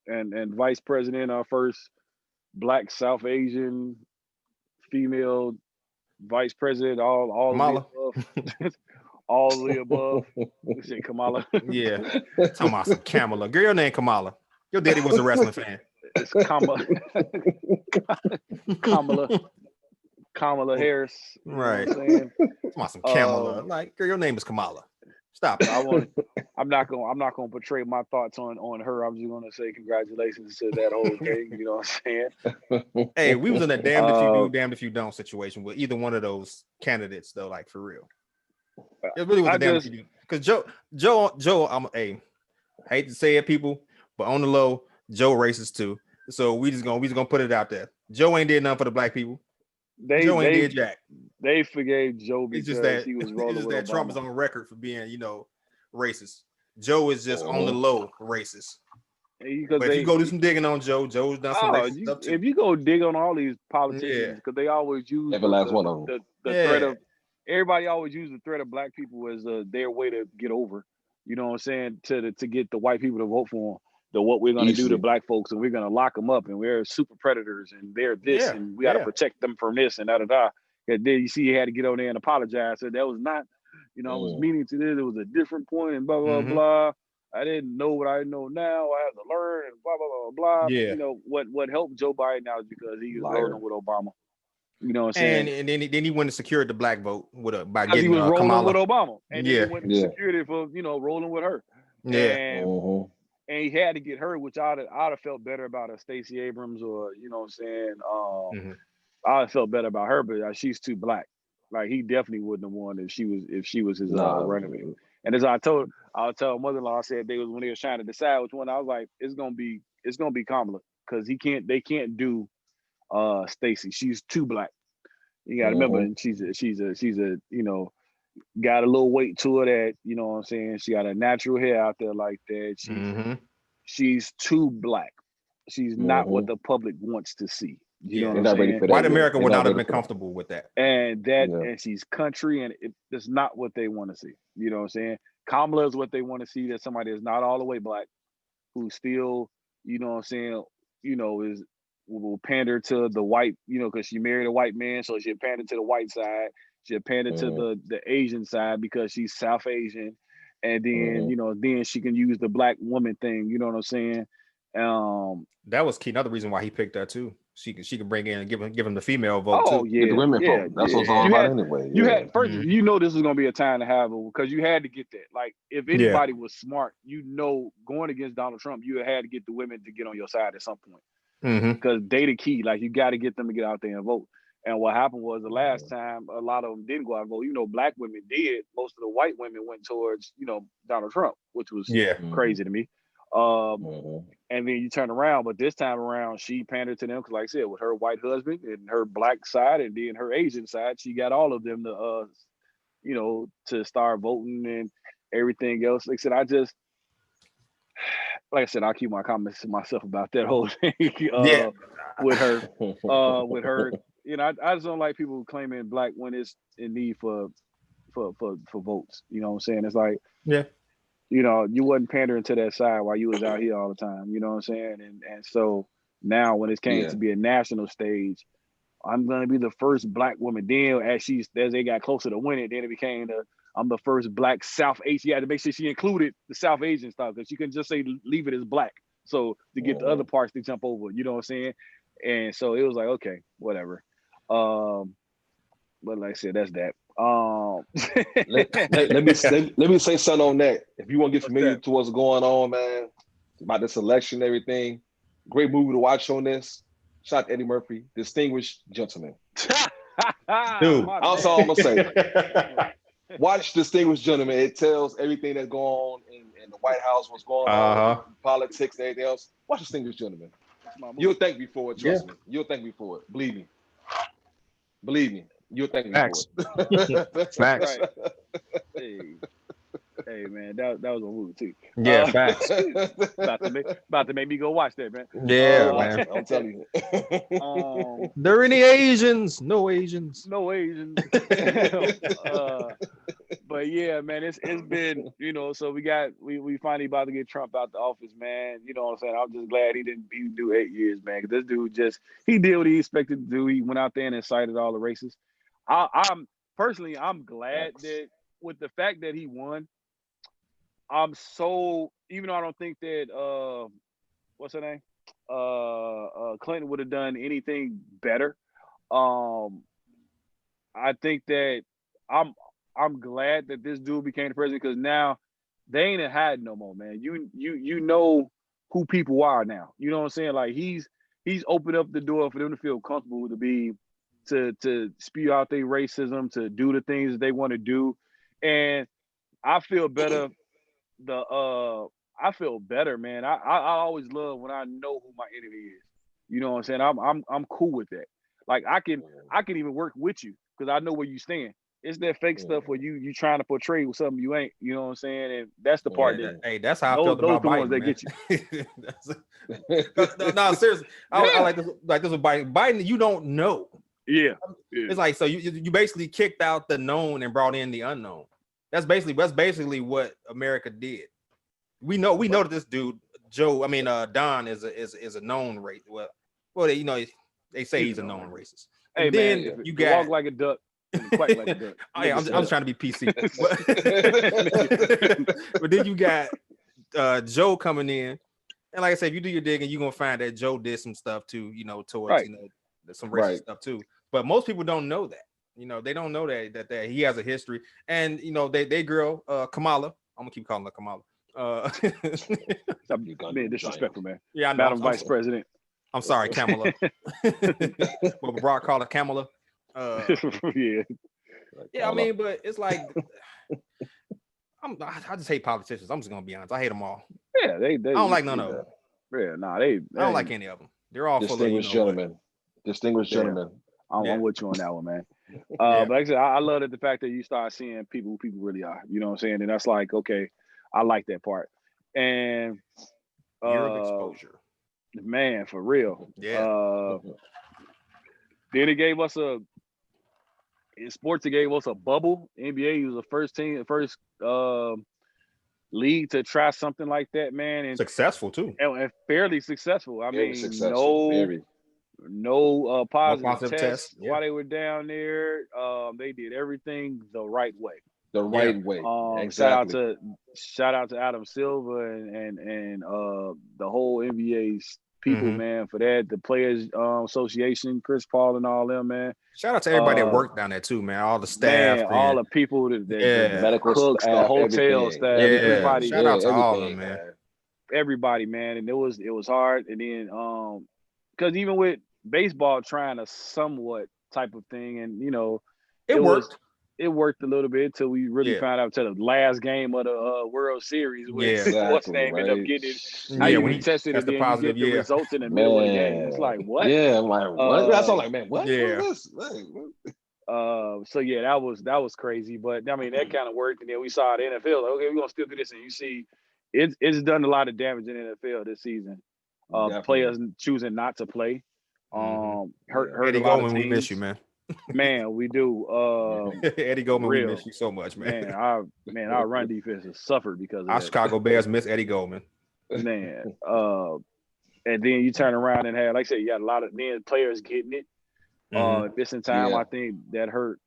and vice president, our first Black South Asian female vice president, all Kamala. All the above. We say Kamala. Yeah. Talking about some Kamala. Girl, your name Kamala. Your daddy was a wrestling fan. It's Kamala Harris. Right. Talking about some Kamala. Like, girl, your name is Kamala. Stop. I'm not gonna portray my thoughts on her. I'm just gonna say congratulations to that whole thing. You know what I'm saying? Hey, we was in that damned if you do, damned if you don't situation with either one of those candidates, though. Like for real, it really was a damned if you do. Because Joe, I hate to say it, people, but on the low, Joe racist too. So we just gonna put it out there. Joe ain't did nothing for the black people. Joe ain't did jack. They forgave Joe because he was rolling with Obama. Trump is on record for being, racist. Joe is just on the low racist. But if you go do some digging on Joe, Joe's done some racist stuff too. If you go dig on all these politicians, because they always use every last one of them. The threat of everybody always use the threat of black people as their way to get over. You know what I'm saying? To get the white people to vote for them. What we're going to do to black folks, and we're going to lock them up, and we're super predators, and they're this, and we got to protect them from this and da. And then you see, he had to get on there and apologize. So that was not, I was meaning to this. It was a different point, and blah blah blah. I didn't know what I know now. I have to learn, and blah blah blah blah. Yeah. What helped Joe Biden now is because he was rolling with Obama. You know what I'm saying? And then he went and secured the black vote by getting he was rolling Kamala with Obama, and then he went and secured it for rolling with her. Yeah. And he had to get her, which I'd have felt better about a Stacey Abrams or I'd have felt better about her, but she's too black. Like he definitely wouldn't have won if she was his running mate. And as I tell mother-in-law, I said when they were trying to decide which one, I was like, it's gonna be Kamala because they can't do Stacey. She's too black. You gotta remember, and she's a got a little weight to her that, you know what I'm saying? She got a natural hair out there like that. She's too black. She's not what the public wants to see. You know what I'm saying? White America would not have been comfortable with that. And and she's country, and it's not what they want to see. You know what I'm saying? Kamala is what they want to see, that somebody that's not all the way black, who still, you know what I'm saying, will pander to the white, because she married a white man, so she'll pander to the white side. She'll pander to the Asian side because she's South Asian. And then, then she can use the black woman thing. You know what I'm saying? That was key. Another reason why he picked that too. She can bring in and give him the female vote too. Yeah, the women vote. That's what it's all about anyway. You had first, this was gonna be a time to have it because you had to get that. Like if anybody was smart, going against Donald Trump, you had to get the women to get on your side at some point. Because they the key. Like you got to get them to get out there and vote. And what happened was the last time a lot of them didn't go out and vote. Black women did. Most of the white women went towards, Donald Trump, which was crazy to me. And then you turn around, but this time around, she pandered to them because, like I said, with her white husband and her black side and then her Asian side, she got all of them to, to start voting and everything else. Like I said, I'll keep my comments to myself about that whole thing with her. I just don't like people claiming black when it's in need for votes. You know what I'm saying? It's like, you wasn't pandering to that side while you was out here all the time. You know what I'm saying? And so now when it came to be a national stage, I'm gonna be the first black woman. Then as they got closer to winning, then it became I'm the first black South Asian. You had to make sure she included the South Asian stuff because you can just say leave it as black. So to get the other parts to jump over, you know what I'm saying? And so it was like, okay, whatever. But like I said, that's that. let me say something on that. If you want to get familiar to what's going on, man, about this election, everything, great movie to watch on this. Shout out to Eddie Murphy, Distinguished Gentleman. Dude, that's all I'm gonna say. Watch Distinguished Gentleman. It tells everything that's going on in the White House, what's going on, politics and everything else. Watch Distinguished Gentleman. You'll thank me for it. Trust me. You'll thank me for it. Believe me. You'll thank me for it. Facts. Hey man, that was a movie too. Yeah, facts. About to make me go watch that, man. Yeah, man. I'm telling you. There any Asians? No Asians. No Asians. But yeah, man, it's been, so we finally about to get Trump out the office, man. You know what I'm saying? I'm just glad he didn't do 8 years, man. Because this dude he did what he expected to do. He went out there and incited all the racists. I'm personally, I'm glad that with the fact that he won. I'm so, even though I don't think that what's her name, Clinton would have done anything better. I think that I'm glad that this dude became the president, because now they ain't hiding no more, man. You know who people are now. You know what I'm saying? Like he's opened up the door for them to feel comfortable to spew out their racism, to do the things that they want to do. And I feel better. I feel better, man. I always love when I know who my enemy is. You know what I'm saying? I'm cool with that. Like I can even work with you because I know where you stand. It's that fake stuff where you trying to portray with something you ain't. You know what I'm saying? And that's the part that's how I felt about Biden. Those get you. No, seriously. I like this. Like this with Biden. Biden, you don't know. Yeah. It's like, so you basically kicked out the known and brought in the unknown. That's basically what America did. We know that this dude Don is a known race. Well, they say he's a known racist. Hey, then man, you got walk like a duck. Quack like a duck. I'm just trying to be PC. But then you got Joe coming in, and like I said, if you do your digging, you're gonna find that Joe did some stuff too. Towards some racist stuff too. But most people don't know that. They don't know that he has a history. And they girl Kamala. I'm gonna keep calling her Kamala. Stop being disrespectful, man. Yeah, Madam Vice President. I'm sorry, Kamala. Well, Barack called her Kamala. Yeah. Yeah, I mean, but it's like I just hate politicians. I'm just gonna be honest. I hate them all. Yeah, they I don't like none of them. Yeah, nah, I don't like any of them. They're all distinguished gentlemen. Distinguished gentlemen. I'm with you on that one, man. But like I said, I love the fact that you start seeing people who people really are. You know what I'm saying? And that's like, okay, I like that part. And year of exposure, man, for real. Yeah. Then it gave us in sports. It gave us a bubble. NBA was the first league to try something like that, man. And successful too, and fairly successful. I mean, no positive tests while they were down there. They did everything the right way. The right way. Exactly. Shout out to Adam Silver and the whole NBA's people, man, for that. The Players Association, Chris Paul and all them, man. Shout out to everybody that worked down there too, man. All the staff, man, all the people, the medical cooks, staff, the hotel staff, everybody. Shout out to all of them, man. Everybody, man, and it was hard. And then because even with baseball trying a somewhat type of thing, and it worked. It worked a little bit until we really found out to the last game of the World Series. What's name ended up getting it. When he tested it, then you get the results in the middle of the game. It's like, what? Yeah, I'm like, what? That's all like, man, what? Yeah. What is this? So yeah, that was crazy. But I mean, that kind of worked. And then we saw the NFL. Like, okay, we're gonna still do this. And you see, it's done a lot of damage in the NFL this season. Players choosing not to play. Hurt Eddie Goldman, we miss you, man. Man, we do. Eddie Goldman, we miss you so much, man. Our run defense has suffered because of our Chicago Bears miss Eddie Goldman. Man, and then you turn around and have, like I said, you got a lot of players getting it. Missing time, I think that hurt.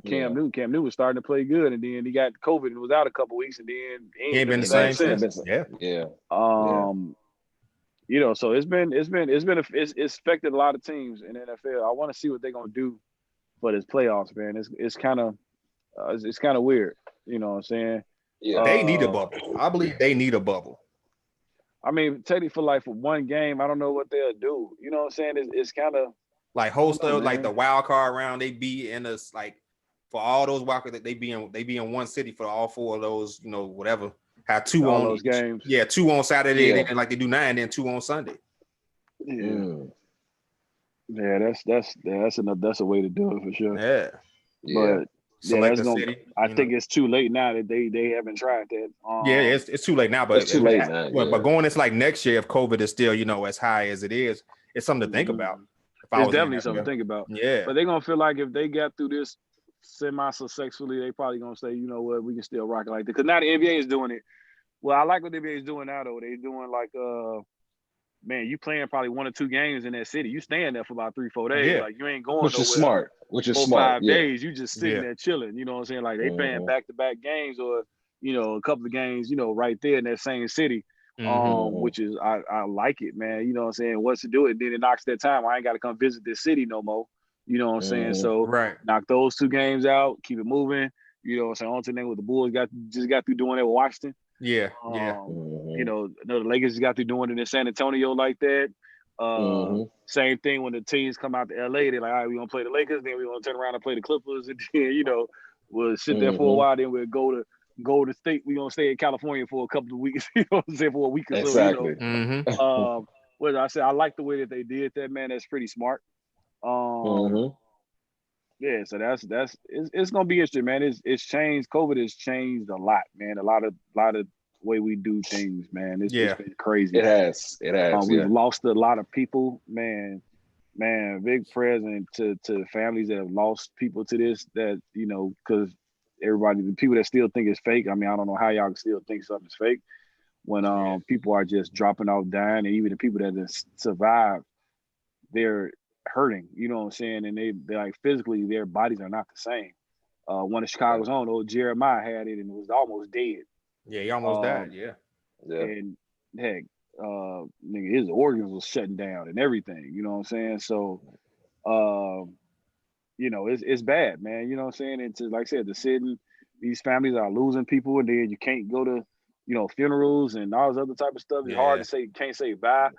Cam Newton. Cam Newton was starting to play good, and then he got COVID and was out a couple weeks, and then he ain't been the same since. Yeah. So it's affected a lot of teams in the NFL. I want to see what they're gonna do for this playoffs, man. It's kind of weird. You know what I'm saying? Yeah, they need a bubble. I believe they need a bubble. I mean, for one game, I don't know what they'll do. You know what I'm saying? It's kind of like host like the wild card round. They be in us like for all those wild cards that they be in one city for all four of those. Whatever. Have two on those games. Yeah, 2 on Saturday, and then like they do 9, and then 2 on Sunday. Yeah, that's a way to do it for sure. Yeah, but I think it's too late now that they haven't tried that. It's too late now, but it's too late now. But going into like next year, if COVID is still as high as it is, it's something to think about. It's definitely something to think about. Yeah, but they're gonna feel like if they got through this semi-successfully, they probably gonna say, you know what, we can still rock it like that. Because now the NBA is doing it. Well, I like what the NBA is doing now, though. They're doing like man, you playing probably 1 or 2 games in that city. You staying there for about 3-4 days. Like you ain't going which nowhere. Is smart. Which is 4 smart. 5 days. You just sitting there chilling. You know what I'm saying? Like they playing back-to-back games or a couple of games. Right there in that same city. Which is I like it, man. You know what I'm saying? Once to do it, then it knocks that time. I ain't got to come visit this city no more. You know what I'm saying? So knock those 2 games out, keep it moving. You know what I'm saying? On to the name what the Bulls got through doing it with Washington. Yeah. The Lakers got through doing it in San Antonio like that. Same thing when the teams come out to LA, they're like, all right, we're gonna play the Lakers, then we're gonna turn around and play the Clippers, and then we'll sit there for a while, then we'll go to Golden State. We're gonna stay in California for a couple of weeks, you know what I'm saying, for a week or so. Exactly. What I said, I like the way that they did that, man. That's pretty smart. Yeah, so that's it's gonna be interesting, man. It's changed. COVID has changed a lot, man. A lot of way we do things, man. It's been crazy. It has. We've lost a lot of people, man. Big present to families that have lost people to this. That because the people that still think it's fake. I mean, I don't know how y'all can still think something's fake when people are just dropping off, dying, and even the people that have survived, they're hurting. You know what I'm saying? And they're like physically, their bodies are not the same. One of Chicago's own, old Jeremiah, had it and was almost dead. Yeah, he almost died. Yeah. And heck, nigga, his organs was shutting down and everything. You know what I'm saying? So, it's bad, man. You know what I'm saying? And like I said, these families are losing people, and then you can't go to, funerals and all this other type of stuff. It's hard to say. Can't say bye.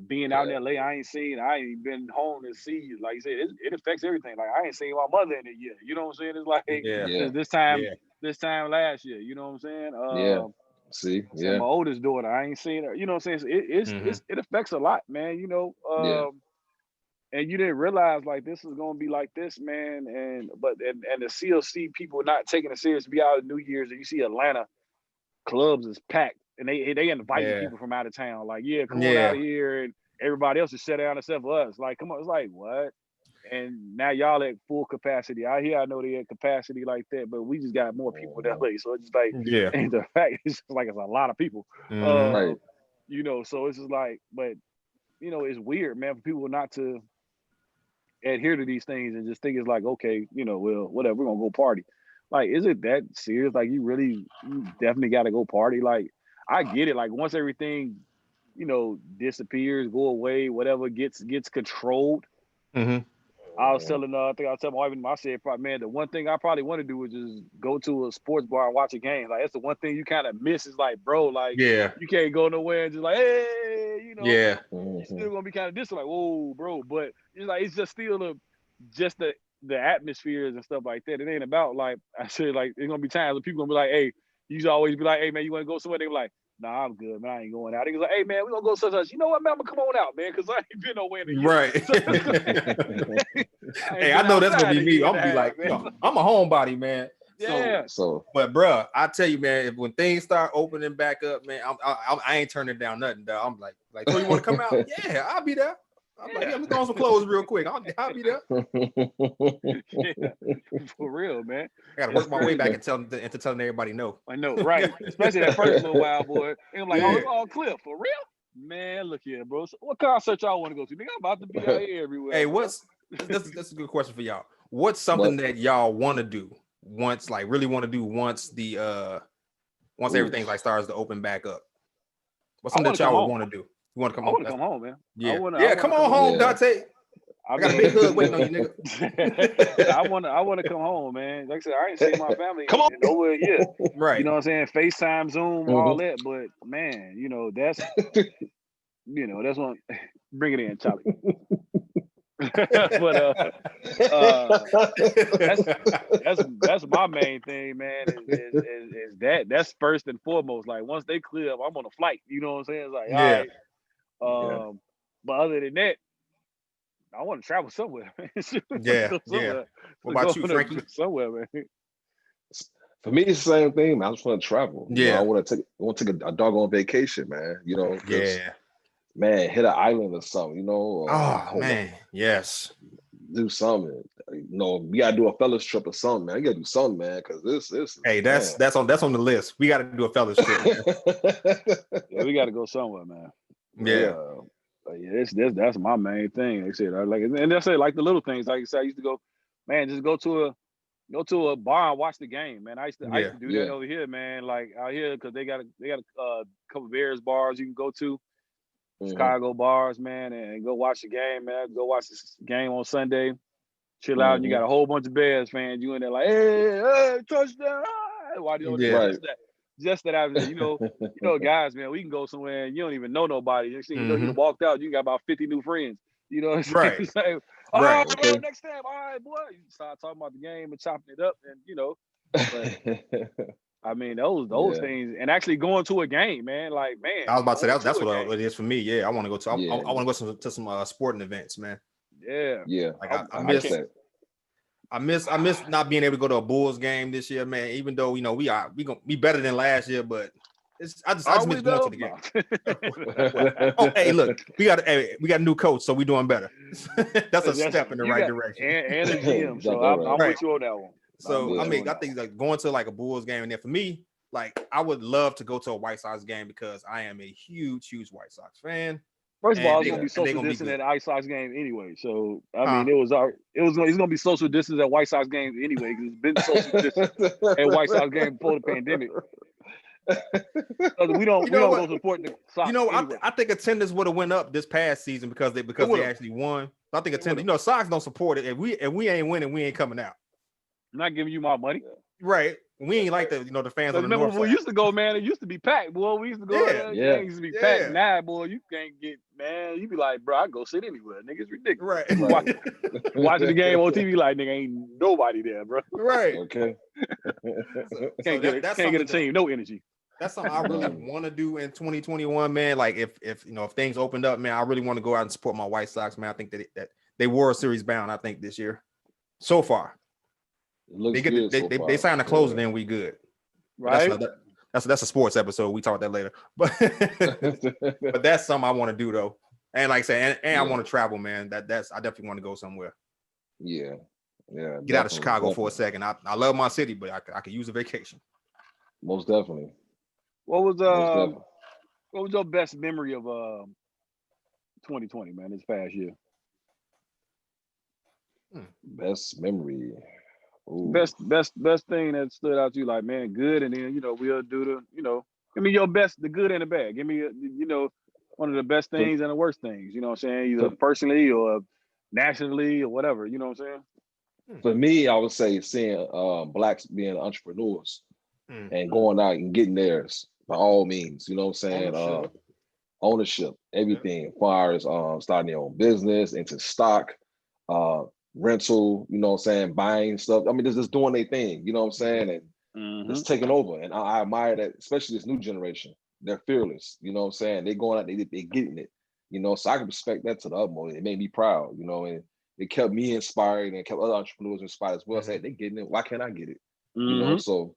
Being out in LA, I ain't been home to see you. Like you said, it affects everything. Like I ain't seen my mother in a year. You know what I'm saying? It's like this time last year. You know what I'm saying? My oldest daughter, I ain't seen her. You know what I'm saying? It affects a lot, man. And you didn't realize like this is gonna be like this, man. And to still see people not taking it serious, be out at New Year's, and you see Atlanta clubs is packed. And they inviting people from out of town, like, come on out of here, and everybody else is shut down except for us. Like, come on, it's like what? And now y'all at full capacity. Out here, I know they at capacity like that, but we just got more people in LA, so it's just like, and the fact it's just like it's a lot of people, right? So it's just like, but it's weird, man, for people not to adhere to these things and just think it's like, okay, well, whatever, we're gonna go party. Like, is it that serious? Like, you definitely got to go party, like. I get it. Like once everything, disappears, go away, whatever gets controlled. I was telling, I think I was telling my wife, I said, man, the one thing I probably want to do is just go to a sports bar and watch a game. Like that's the one thing you kind of miss. Is like, bro, like, you can't go nowhere and just like, hey, you're still gonna be kind of distant, like, whoa, bro. But it's like it's just still the atmospheres and stuff like that. It ain't about like I said, like there's gonna be times when people gonna be like, hey. You should always be like, hey, man, you want to go somewhere? They be like, nah, I'm good, man. I ain't going out. They be like, hey, man, we're going to go such. You know what, man? I'm going to come on out, man, because I ain't been nowhere in a year. Right. Hey, I know that's going to be me. I'm going to be like, I'm a homebody, man. Yeah. But, bro, I tell you, man, when things start opening back up, man, I ain't turning down nothing, dog. I'm like, so you want to come out? Yeah, I'll be there. I'm like, let me throw on some clothes real quick. I'll be there. For real, man. I gotta work my way back into telling everybody no. I know, right? Especially that first little while, boy. And I'm like, oh, it's all clear for real, man. Look here, bro. So what concert y'all want to go to? Nigga, I'm about to be out here everywhere. Hey, that's a good question for y'all. What's something that y'all want to do once everything like starts to open back up? What's something that y'all would want to do? You want to come home? I want to come home, man. Yeah, come on home, Dante. I got a big hood waiting on you, nigga. I want to come home, man. Like I said, I ain't seen my family in over a year. Right. You know what I'm saying? FaceTime, Zoom, all that. But man, that's that's one. Bring it in, Charlie. But that's my main thing, man. Is that's first and foremost. Like once they clear up, I'm on a flight. You know what I'm saying? It's like, all right. But other than that, I want to travel somewhere. Yeah. What about you, Frankie? Somewhere, man. For me, it's the same thing, man. I just want to travel. Yeah. I want to take a doggone vacation, man. Man, hit an island or something, man, yes. Do something. We gotta do a fellas trip or something, man. You gotta do something, man, because this. Hey, that's on the list. We gotta do a fellas trip. Yeah, we gotta go somewhere, man. Yeah. That's my main thing. They said like, and they say like the little things. Like I said, I used to go, man, just go to a bar and watch the game, man. I used to do that over here, man. Like out here, because they got a couple Bears bars you can go to, Chicago bars, man, and go watch the game, man. Go watch the game on Sunday, chill out, and you got a whole bunch of Bears fans. You in there like, hey, touchdown! Why do you know just that I, guys, man, we can go somewhere and you don't even know nobody. You walked out, you got about 50 new friends. You know what I'm saying? Right. Next time, all right, boy. You start talking about the game and chopping it up, and but, I mean, those things, and actually going to a game, man. Like, man, I was about to say that's what it is for me. Yeah, I want to go to. I want to go to some sporting events, man. Yeah. Like I miss that. I miss not being able to go to a Bulls game this year, man. Even though we gonna be better than last year, but I just miss going to the game. Oh, hey, look, we got a new coach, so we're doing better. That's a step in the right direction. And a GM, so I'm with you on that one. So I think like going to like a Bulls game, and then for me, like I would love to go to a White Sox game because I am a huge White Sox fan. First of all, it's gonna be social distance at the White Sox game anyway. So I mean, it's gonna be social distance at White Sox games anyway because it's been social distance at White Sox game before the pandemic. We don't go support the Sox. Anyway. I think attendance would have went up this past season because they actually won. I think attendance. Sox don't support it. If we ain't winning, we ain't coming out. I'm not giving you my money. Right. We ain't like the fans on the north side. We used to go, man. It used to be packed, boy. We used to go there. It used to be packed. Now, boy, you can't get, man. You be like, bro, I go sit anywhere. Nigga, it's ridiculous. Right. Watching the game on TV like, nigga, ain't nobody there, bro. Right. Okay. Can't get a team. No energy. That's something I really want to do in 2021, man. Like if things opened up, man, I really want to go out and support my White Sox, man. I think that they World Series bound, I think, this year. So far. They signed a closer, then we good. Right. That's a sports episode. We talk about that later. But that's something I want to do though. And like I said, I want to travel, man. I definitely want to go somewhere. Yeah. Get out of Chicago for a second. I love my city, but I could use a vacation. Most definitely. What was your best memory of 2020, man, this past year? Best memory. Ooh. Best thing that stood out to you, like, man, good, and then we'll do the give me your best, the good and the bad. Give me one of the best things and the worst things. You know what I'm saying? Either personally or nationally or whatever. You know what I'm saying? For me, I would say seeing Blacks being entrepreneurs and going out and getting theirs by all means. You know what I'm saying? Ownership, everything, as far as starting your own business, into stock, rental, you know what I'm saying, buying stuff. I mean, just doing their thing, you know what I'm saying, and just taking over. And I admire that, especially this new generation. They're fearless, you know what I'm saying. They're going out, they're getting it, so I can respect that to the utmost. It made me proud, and it kept me inspired and kept other entrepreneurs inspired as well. Saying they're getting it, why can't I get it? So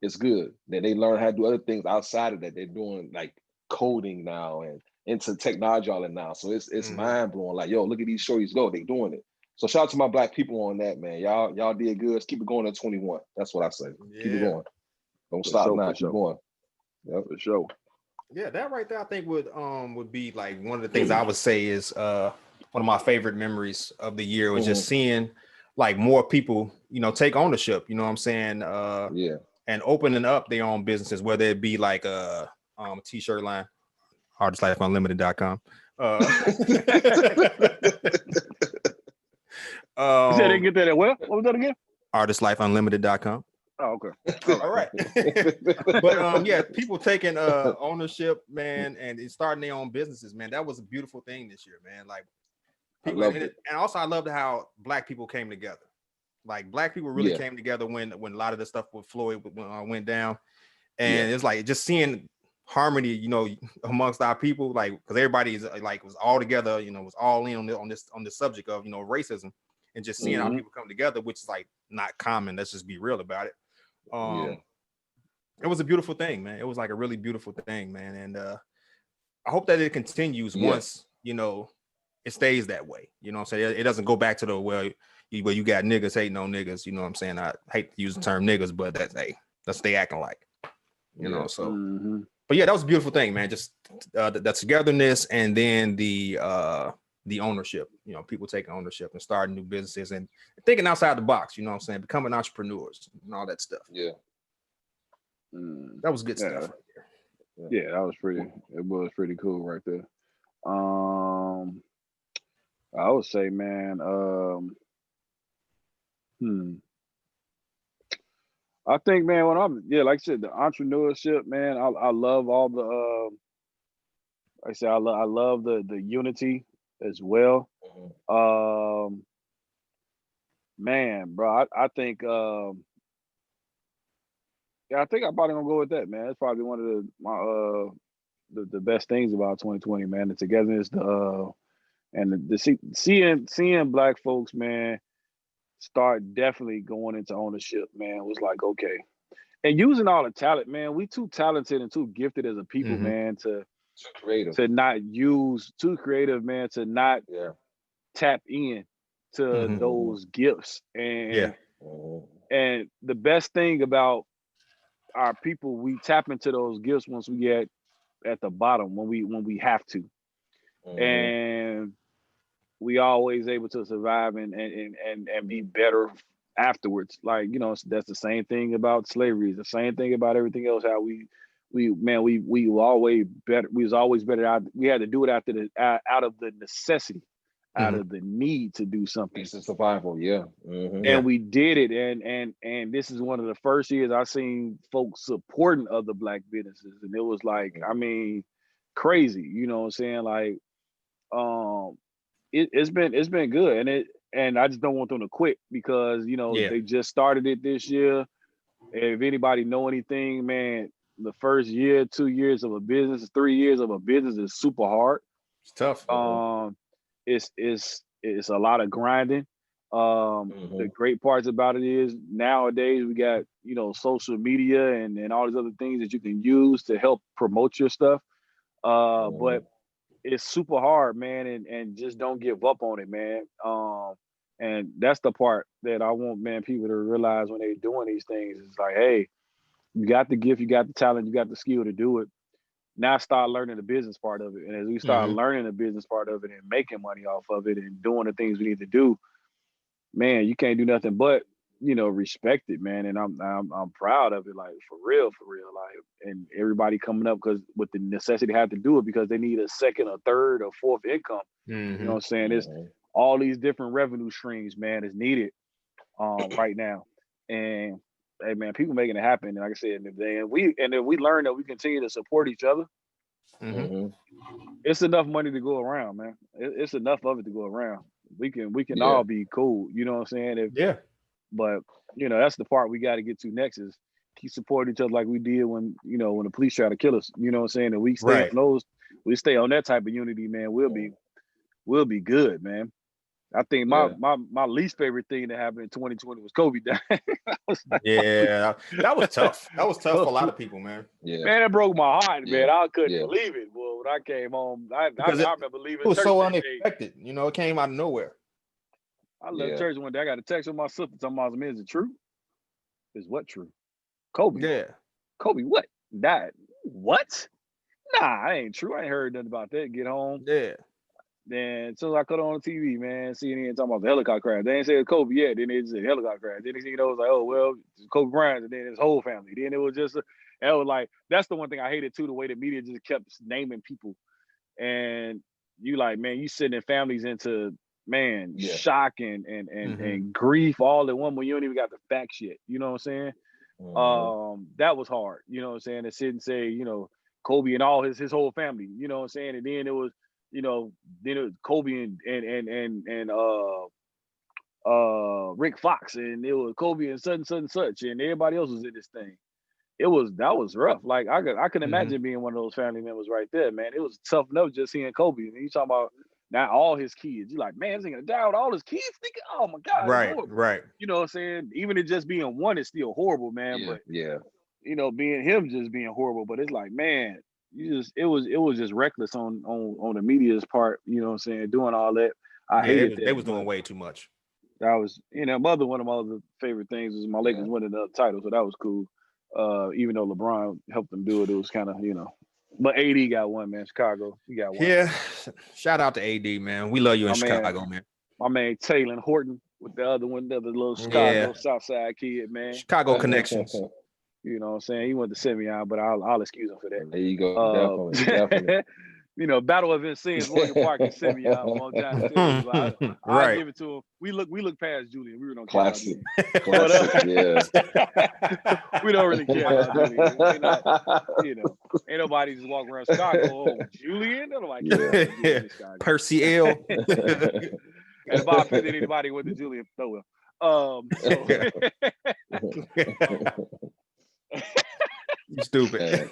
it's good that they learn how to do other things outside of that. They're doing like coding now and into technology all that now. So it's mind blowing. Like, yo, look at these shorties go, they doing it. So shout out to my Black people on that, man. Y'all did good. Let's keep it going in 21. That's what I say. Keep it going. Don't stop now. Keep going. Yeah, for sure. Yeah, that right there, I think would be like one of the things I would say is one of my favorite memories of the year was just seeing like more people, take ownership. You know what I'm saying? And opening up their own businesses, whether it be like a t-shirt line, artistlifeunlimited.com. You said they get that at where? What was that again? Artistlifeunlimited.com. Oh, okay. All right. But people taking ownership, man, and starting their own businesses, man. That was a beautiful thing this year, man. Like people, and also I loved how Black people came together. Like Black people really came together when a lot of the stuff with Floyd went down, and it's like just seeing harmony, amongst our people, like because everybody is like was all together, was all in on the subject of racism, and just seeing how people come together, which is like not common. Let's just be real about it. It was a beautiful thing, man. It was like a really beautiful thing, man, and I hope that it continues once it stays that way. You know what I'm saying? It doesn't go back to the where you got niggas hating on niggas. You know what I'm saying? I hate to use the term niggas, but that's what they acting like. So But yeah, that was a beautiful thing, man. Just the togetherness, and then the ownership. You know, people taking ownership and starting new businesses and thinking outside the box. You know what I'm saying? Becoming entrepreneurs and all that stuff. Yeah, that was good stuff right there. Yeah, that was pretty. It was pretty cool right there. I would say, man. I think, man, when like I said, the entrepreneurship, man. I love all the. Like I said, I love the unity as well. Man, bro, I think. Yeah, I think I'm probably gonna go with that, man. It's probably one of the best things about 2020, man. The togetherness, and the seeing black folks, man, start definitely going into ownership, man, was like, okay. And using all the talent, man, we too talented and too gifted as a people, man, to not use, too creative, man, to not tap in to those gifts. And and the best thing about our people, we tap into those gifts once we get at the bottom, when we have to. And we always able to survive and be better afterwards. Like, you know, that's the same thing about slavery. It's the same thing about everything else. How we were always better. We was always better out. We had to do it out of the necessity, out of the need to do something. It's a survival, yeah. And we did it. And this is one of the first years I've seen folks supporting other black businesses. And it was like, I mean, crazy. You know what I'm saying? Like, it's been good, and I just don't want them to quit because, you know, they just started it this year. If anybody know anything, man, the first year, 2 years of a business, 3 years of a business is super hard. It's tough. It's a lot of grinding. The great parts about it is nowadays we got, you know, social media and all these other things that you can use to help promote your stuff. But it's super hard, man, and just don't give up on it, man. And that's the part that I want, man, people to realize when they're doing these things. It's like, hey, you got the gift, you got the talent, you got the skill to do it. Now start learning the business part of it. And as we start learning the business part of it and making money off of it and doing the things we need to do, man, you can't do nothing but, you know, respect it, man. And I'm proud of it, like for real, like, and everybody coming up because with the necessity to have to do it because they need a second, or third, or fourth income. You know what I'm saying? It's all these different revenue streams, man, is needed right now. And hey, man, people making it happen. And like I said, if we learn that we continue to support each other, it's enough money to go around, man. It's enough of it to go around. We can all be cool. You know what I'm saying? But, you know, that's the part we got to get to next is keep supporting each other like we did when the police try to kill us. You know what I'm saying? And we stay on those, we stay on that type of unity, man. We'll be good, man. I think my least favorite thing that happened in 2020 was Kobe dying. that was tough. That was tough for a lot of people, man. Yeah, man, it broke my heart, man. I couldn't believe it. Well, when I came home, I remember leaving. It was so unexpected. You know, it came out of nowhere. I left church one day. I got a text from my sister talking about, man, is it true? Is what true? Kobe. Yeah. Kobe what? Died. What? Nah, that ain't true. I ain't heard nothing about that. Get home. Yeah. Then as soon as I cut on the TV, man, CNN talking about the helicopter crash. They ain't said Kobe yet. Then they just said helicopter crash. Then it was like, oh, well, Kobe Bryant and then his whole family. Then it was just, that was like, that's the one thing I hated too, the way the media just kept naming people. And you like, man, you sending families into, man, shock and grief all at once when you don't even got the facts yet. You know what I'm saying? That was hard. You know what I'm saying? To sit and say, you know, Kobe and all his whole family. You know what I'm saying? And then it was, you know, then it was Kobe and Rick Fox, and it was Kobe and such, and everybody else was in this thing. That was rough. Like I could imagine being one of those family members right there, man. It was tough enough just seeing Kobe. And you talking about now all his kids. You like, man, he's gonna die with all his kids. Thinking, oh my God, right. You know what I'm saying? Even it just being one is still horrible, man. Yeah, but yeah, you know, being him just being horrible. But it's like, man, it was just reckless on the media's part. You know what I'm saying? Doing all that. I hated that. They was doing way too much. That was, you know, one of my other favorite things was my Lakers winning the title, so that was cool. Even though LeBron helped them do it, it was kind of, But AD got one, man. Chicago, he got one. Yeah, shout out to AD, man. We love you in Chicago, man. My man Taylor Horton with the other one, the little Chicago Southside kid, man. Chicago connections. You know what I'm saying? He went to Simeon, but I'll excuse him for that. There you go. Definitely. Battle of Vincennes, Morgan Park, and Simeon on Johnny Fields. I give it to him. We look past Julian. We don't care. Classic. Yeah. We don't really care about Julian. Ain't nobody just walking around Chicago. Oh, Julian? They're like, Percy L. And Bob Pitt, anybody with the Julian Thrower. You stupid.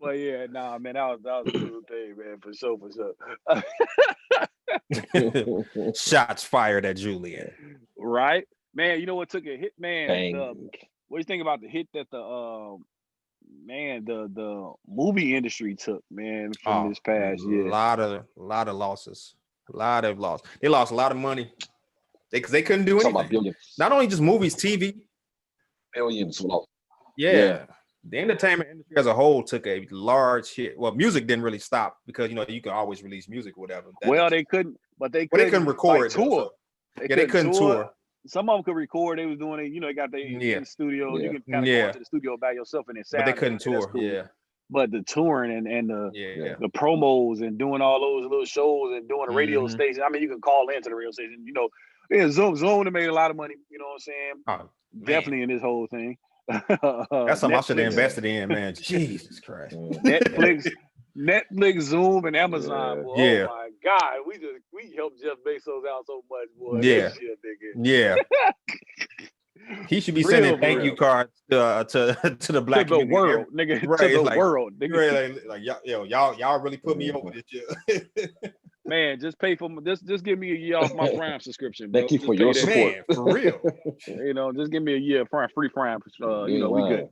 Well, yeah, nah, man, that was a good thing, man, for sure. Shots fired at Julian. Right, man. You know what took a hit, man? What do you think about the hit that the movie industry took, man, from this past year? A lot of losses. They lost a lot of money because they couldn't do anything. Not only just movies, TV. Billions lost. Yeah. The entertainment industry as a whole took a large hit. Well, music didn't really stop because you can always release music or whatever. They couldn't record tour. They couldn't tour. Some of them could record. They was doing it. They got in the studio. You can kind of go into the studio by yourself and but they couldn't tour. Cool. Yeah. But the touring and the promos and doing all those little shows and doing a radio station. I mean, you can call into the radio station. Zoom made a lot of money. You know what I'm saying? Definitely in this whole thing. That's something I should have invested in, man. Jesus Christ. Netflix, Zoom, and Amazon. Boy. Yeah. Oh my God, we helped Jeff Bezos out so much, boy. Yeah. Yeah. He should be sending thank you cards to the black to the world, nigga. Right, to the world, nigga. Like y'all really put me over this year. Man, just pay for just give me a year off my Prime subscription. Bro. Thank you for your support. Man, for real. Just give me a year free Prime. We good.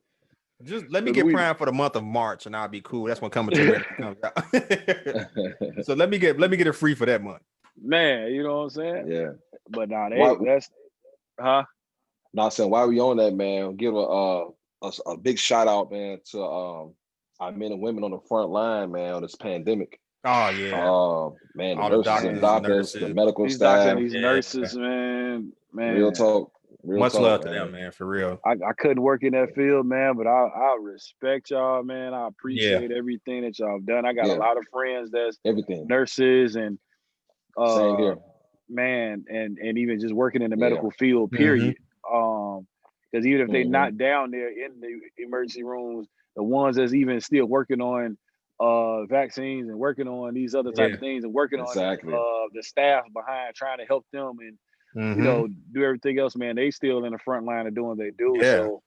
Just let me get Prime for the month of March, and I'll be cool. That's when Coming to comes out. So let me get it free for that month. Man, you know what I'm saying? Yeah. But that's No, I'm saying while we on that, man, give a big shout out, man, to our men and women on the front line, man, on this pandemic. Oh yeah. Man, the all nurses and doctors, the medical staff, these nurses, man. Real talk. Much love to them, man, for real. I couldn't work in that field, man, but I respect y'all, man. I appreciate everything that y'all have done. I got a lot of friends that's nurses and same here, man, and even just working in the medical field, period. Because even if they're not down there in the emergency rooms, the ones that's even still working on vaccines and working on these other type of things and working on the staff behind trying to help them and do everything else, man. They still in the front line of doing what they do. So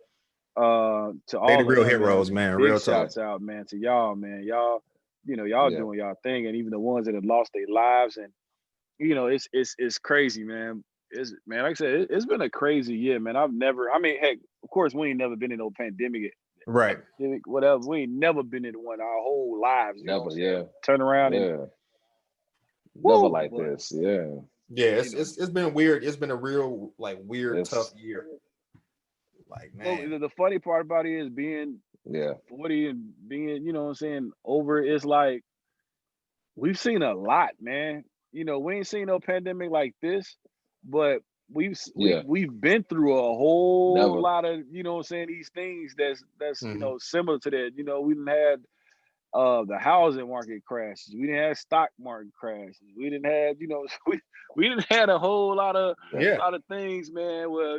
to all the real heroes, man. Real shouts out, man, to y'all, man. Y'all, y'all doing y'all thing, and even the ones that have lost their lives, and it's crazy, man. Like I said, it's been a crazy year, man. Heck, of course, we ain't never been in no pandemic. Right. Whatever. We ain't never been in one our whole lives. Never, Turn around and never like this. Yeah. Yeah, it's been weird. It's been a real weird, tough year. Like, man. Well, the funny part about it is being 40 and being, over, it's like we've seen a lot, man. We ain't seen no pandemic like this, but we've been through a whole lot of, these things that's similar to that. We didn't had the housing market crashes. We didn't have stock market crashes. We didn't have, we didn't had a whole lot of things, man. Well,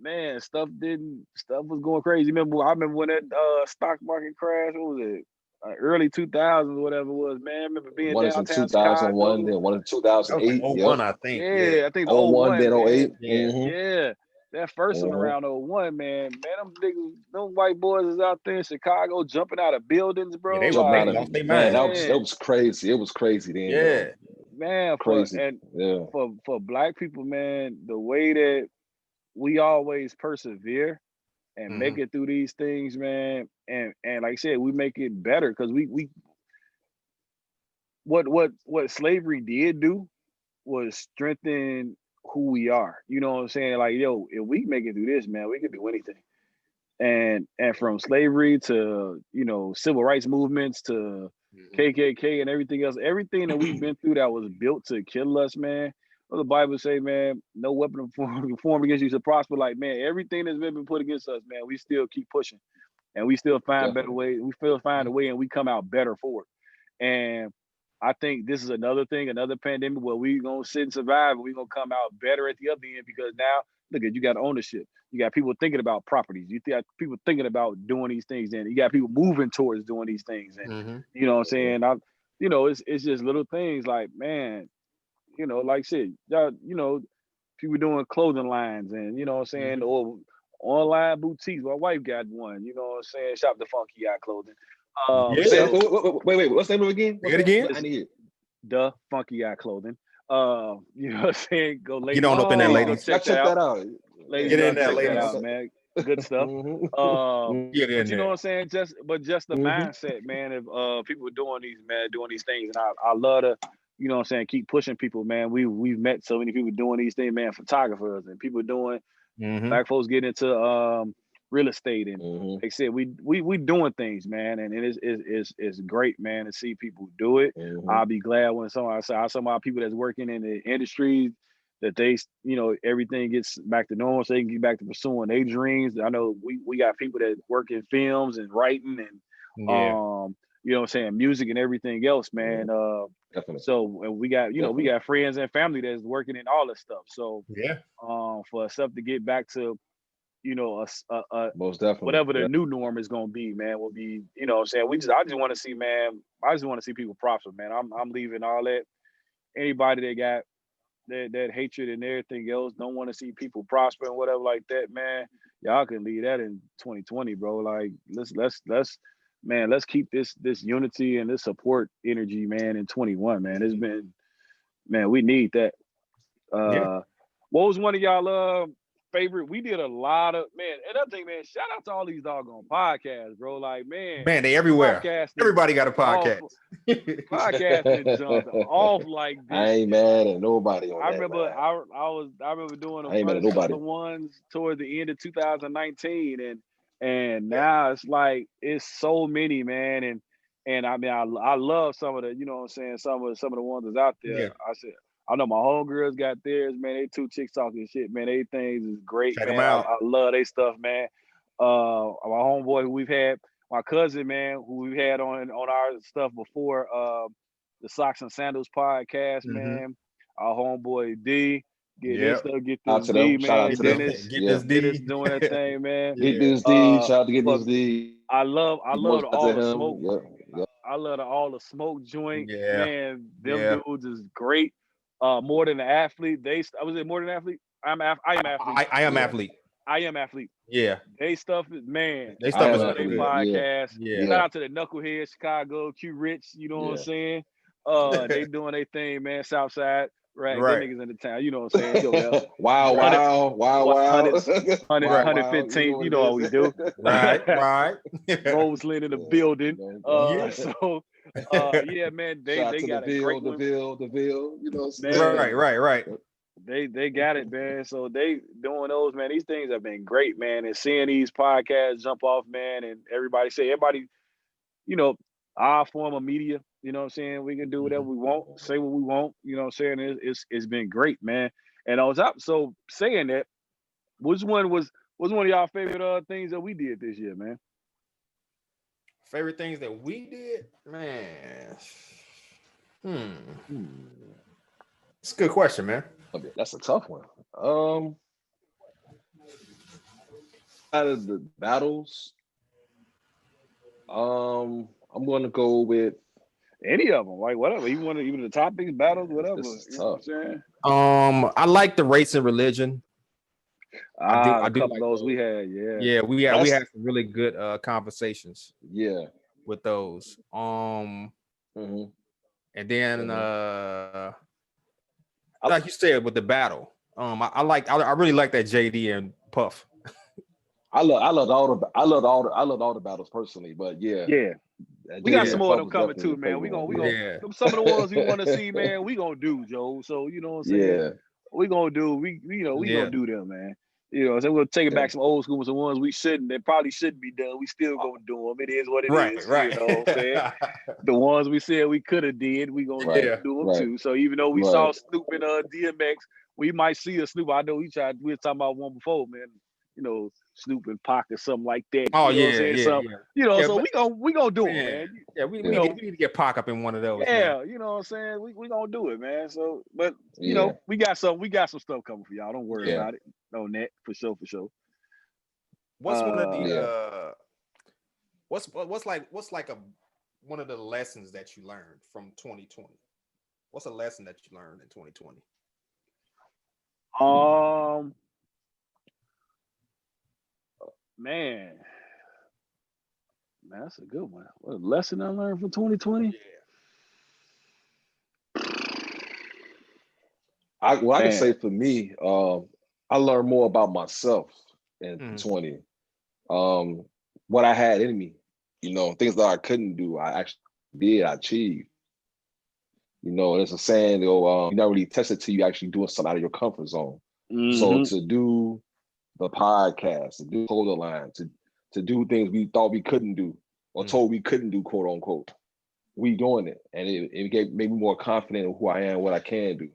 man, stuff was going crazy. I remember when that stock market crash, what was it? Early 2000s, whatever it was, man. I remember being one downtown 2001, then one in 2008. 01, I think. Yeah, I think 01, then 08. Yeah. That first one around 01, man. Them niggas, them white boys is out there in Chicago jumping out of buildings, bro. Yeah, they lost their mind. That was crazy. It was crazy then. Yeah. Man, crazy. For black people, man, the way that we always persevere and make it through these things, man. And like I said, we make it better because we what slavery did do was strengthen who we are. You know what I'm saying? Like, yo, if we make it through this, man, we could do anything. And from slavery to, you know, civil rights movements to KKK and everything else, everything that we've been through that was built to kill us, man. Well, the Bible say, man, no weapon formed against you should prosper. Like, man, everything that's been put against us, man, we still keep pushing, and we still find better ways. We still find a way, and we come out better for it. And I think this is another thing, another pandemic where we gonna sit and survive, and we gonna come out better at the other end, because now look at, you got ownership. You got people thinking about properties. You got people thinking about doing these things, and you got people moving towards doing these things. And you know what I'm saying? You know, it's just little things like, man, you know, like I said, y'all, you know, people doing clothing lines, and you know what I'm saying, or online boutiques. My wife got one, you know what I'm saying? Shop the Funky Eye Clothing. Wait, what's the name of it again? Say it again. I need it. The Funky Eye Clothing. You know what I'm saying? Go ladies. You don't open that, ladies. Check that out. Ladies, get in there, ladies. Out, man. Good stuff. Get in but you know what I'm saying? Just the mindset, man, of people doing these things. And I love to, you know what I'm saying, keep pushing people, man. We've met so many people doing these things, man, photographers and people doing black folks getting into real estate, and like I said, we doing things, man, and it's great, man, to see people do it. I'll be glad when some of our people that's working in the industry, that they, you know, everything gets back to normal, so they can get back to pursuing their dreams. I know we got people that work in films and writing and you know what I'm saying, music and everything else, man. So we got, you know, we got friends and family that's working in all this stuff. So for us to get back to, you know, most definitely whatever the new norm is gonna be, man, will be, you know what I'm saying, I just want to see, man, I just want to see people prosper, man. I'm leaving all that. Anybody that got that hatred and everything else, don't want to see people prosper and whatever like that, man, y'all can leave that in 2020, bro. Like, let's keep this unity and this support energy, man, in 21, man. It's been, man, we need that. What was one of y'all favorite? We did a lot of, man, another thing, man, shout out to all these doggone podcasts, bro. Like, man, they everywhere. Everybody got a podcast. Podcasting jumped off like this. I ain't mad at nobody on I that, remember man. I remember doing the ones toward the end of 2019, and now it's like it's so many, man, and I mean I love some of the, you know what I'm saying, some of the ones that's out there. I know my homegirls got theirs, man. They two chicks talking shit, man. They things is great, Check man. them out. I love they stuff, man. My homeboy who we've had, my cousin, man, who we've had on our stuff before, the Socks and Sandals podcast, man. Our homeboy D, get this stuff, get this D, man. Dennis, get this doing that thing, man. Get this D, shout out to Get This D. I love all the smoke. I love all the smoke joint, man. Them dudes is great. More Than an Athlete. Was it More Than an Athlete? I am athlete. I am athlete. I am athlete. Yeah. They stuff is, man. They stuff is their podcast. Yeah. Shout out to the Knucklehead Chicago, Q Rich. You know what I'm saying? They doing their thing, man. Southside. Right. Them niggas in the town. You know what I'm saying? Yo, wow. 115. You know what we do. Right. Roseland in the building. So yeah, man, they got a great one. The Ville, you know what I'm saying? Right. They got it, man. So they doing those, man. These things have been great, man. And seeing these podcasts jump off, man, and everybody, you know, our form of media, you know what I'm saying? We can do whatever we want, say what we want, you know what I'm saying? It's been great, man. And I was up. So saying that, which one was one of y'all favorite things that we did this year, man? Favorite things that we did, man. It's a good question, man. Okay, that's a tough one. Out of the battles, I'm going to go with any of them, like whatever. Even the topics, battles, whatever. This is tough. I like the race and religion. I do like those we had. Yeah, we had some really good conversations. Yeah, with those. And then like you said, with the battle, I really like that JD and Puff. I love all the battles personally, but yeah. We got some more of them coming too, man. We gonna some of the ones we want to see, man. We gonna do, Joe. So you know what I'm saying. we gonna do we gonna do them, man. So we're gonna take it back some old school, some ones we shouldn't, that probably shouldn't be done. We still gonna do them. It is what it is. Right. You know what I'm saying? The ones we said we could have did, we gonna do them too. So even though we saw Snoop and DMX, we might see a Snoop. I know we were talking about one before, man. Snoop and Pac or something like that. Oh, so we gonna do it, man. Yeah, we need to get Pac up in one of those. Yeah, man. You know what I'm saying? We gonna do it, man. So, but we got some stuff coming for y'all. Don't worry about it. On that, for sure. What's one of the what's like one of the lessons that you learned from 2020? What's a lesson that you learned in 2020? Man, that's a good one. What a lesson I learned from 2020? I can say for me, I learned more about myself in 20. What I had in me, things that I couldn't do, I actually did, I achieved. There's a saying, you're not really tested till you actually doing something out of your comfort zone. So to do the podcast, to do Hold the Line, to do things we thought we couldn't do or told we couldn't do, quote unquote, we doing it. And it made me more confident in who I am, what I can do.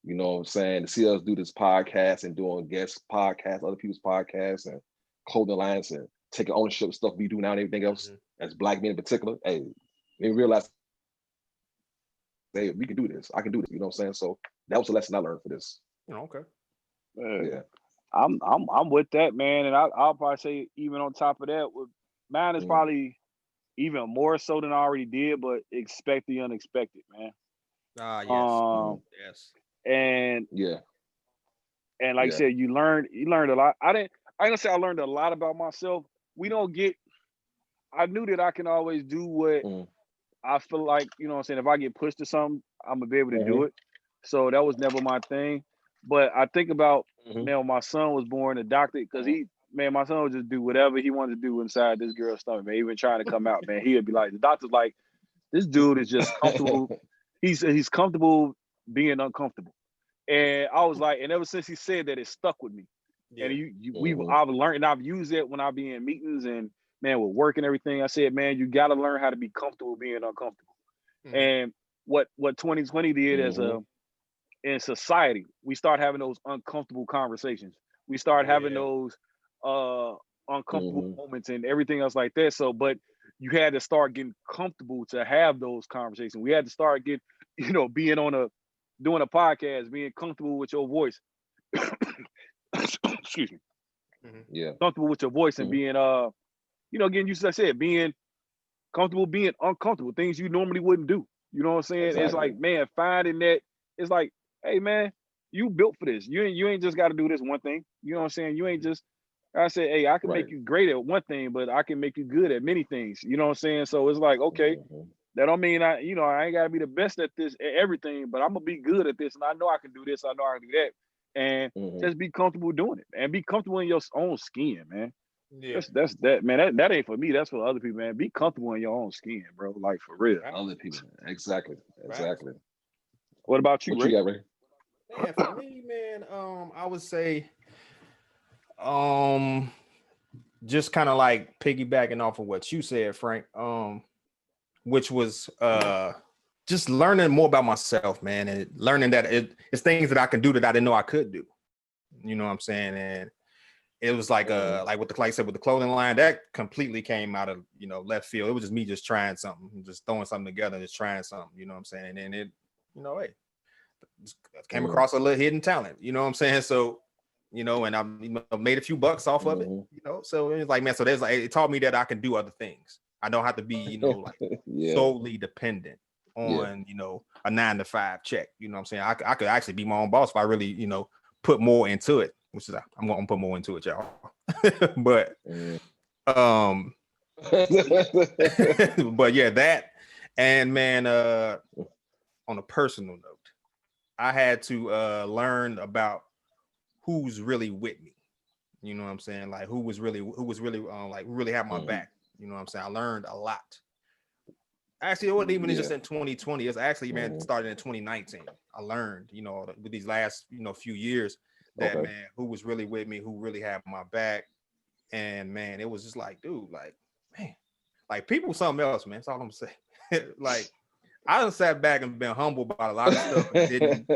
You know what I'm saying? To see us do this podcast and doing guest podcasts, other people's podcasts, and clothing lines and taking ownership of stuff we do now and everything else, as Black men in particular, hey, they realize, hey, we can do this. I can do this. You know what I'm saying? So that was a lesson I learned for this. Okay. Yeah. I'm with that, man. And I'll probably say, even on top of that, mine is probably even more so than I already did, but expect the unexpected, man. Yes. Yes. And like you said, you learned a lot. I ain't gonna say I learned a lot about myself. I knew that I can always do what I feel like, you know what I'm saying? If I get pushed to something, I'm gonna be able to do it. So that was never my thing. But I think about, man, when my son was born, adopted, because my son would just do whatever he wanted to do inside this girl's stomach, man. Even trying to come out, man. He would be like, the doctor's like, this dude is just comfortable. He's comfortable being uncomfortable. And I was like, and ever since he said that, it stuck with me. Yeah. And I've learned, and I've used it when I be in meetings and, man, with work and everything. I said, man, you got to learn how to be comfortable being uncomfortable. And what 2020 did in society, we start having those uncomfortable conversations. We start having those uncomfortable moments and everything else like that. So, but you had to start getting comfortable to have those conversations. We had to start getting, doing a podcast, being comfortable with your voice. Excuse me. Yeah. Comfortable with your voice and being, getting used to, like I said, being comfortable, being uncomfortable, things you normally wouldn't do. You know what I'm saying? Exactly. It's like, man, finding that, it's like, hey, man, you built for this. You ain't just got to do this one thing. You know what I'm saying? You ain't just, I said, hey, I can make you great at one thing, but I can make you good at many things. You know what I'm saying? So it's like, okay, that don't mean I ain't got to be the best at this, at everything, but I'm going to be good at this. And I know I can do this. I know I can do that. And just be comfortable doing it and be comfortable in your own skin, man. Yeah. That's that, man. That ain't for me. That's for other people, man. Be comfortable in your own skin, bro. Like, for real. Other people. Exactly. What about you, Ray? You got, Ray? Man, for me, man, I would say, just kind of like piggybacking off of what you said, Frank, which was just learning more about myself, man, and learning that it's things that I can do that I didn't know I could do. You know what I'm saying? And it was like like I said, with the clothing line, that completely came out of left field. It was just me just trying something, just throwing something together, just trying something. You know what I'm saying? And it, hey, came across a little hidden talent. You know what I'm saying? So, and I made a few bucks off of it. So it was like, man, so there's like, it taught me that I can do other things. I don't have to be, solely dependent on, a 9-to-5 check. You know what I'm saying? I could actually be my own boss if I really, put more into it, which is, I'm going to put more into it, y'all. But, but yeah, that, and man, on a personal note, I had to learn about who's really with me. You know what I'm saying? Like who really like really have my back. You know what I'm saying? I learned a lot Actually, it wasn't even just in 2020. It's actually, man, started in 2019. I learned, you know, with these last, you know, few years that, man, who was really with me, who really had my back. And, man, it was just like, dude, like, man, like people something else, man. That's all I'm saying. Like, I done sat back and been humbled by a lot of stuff and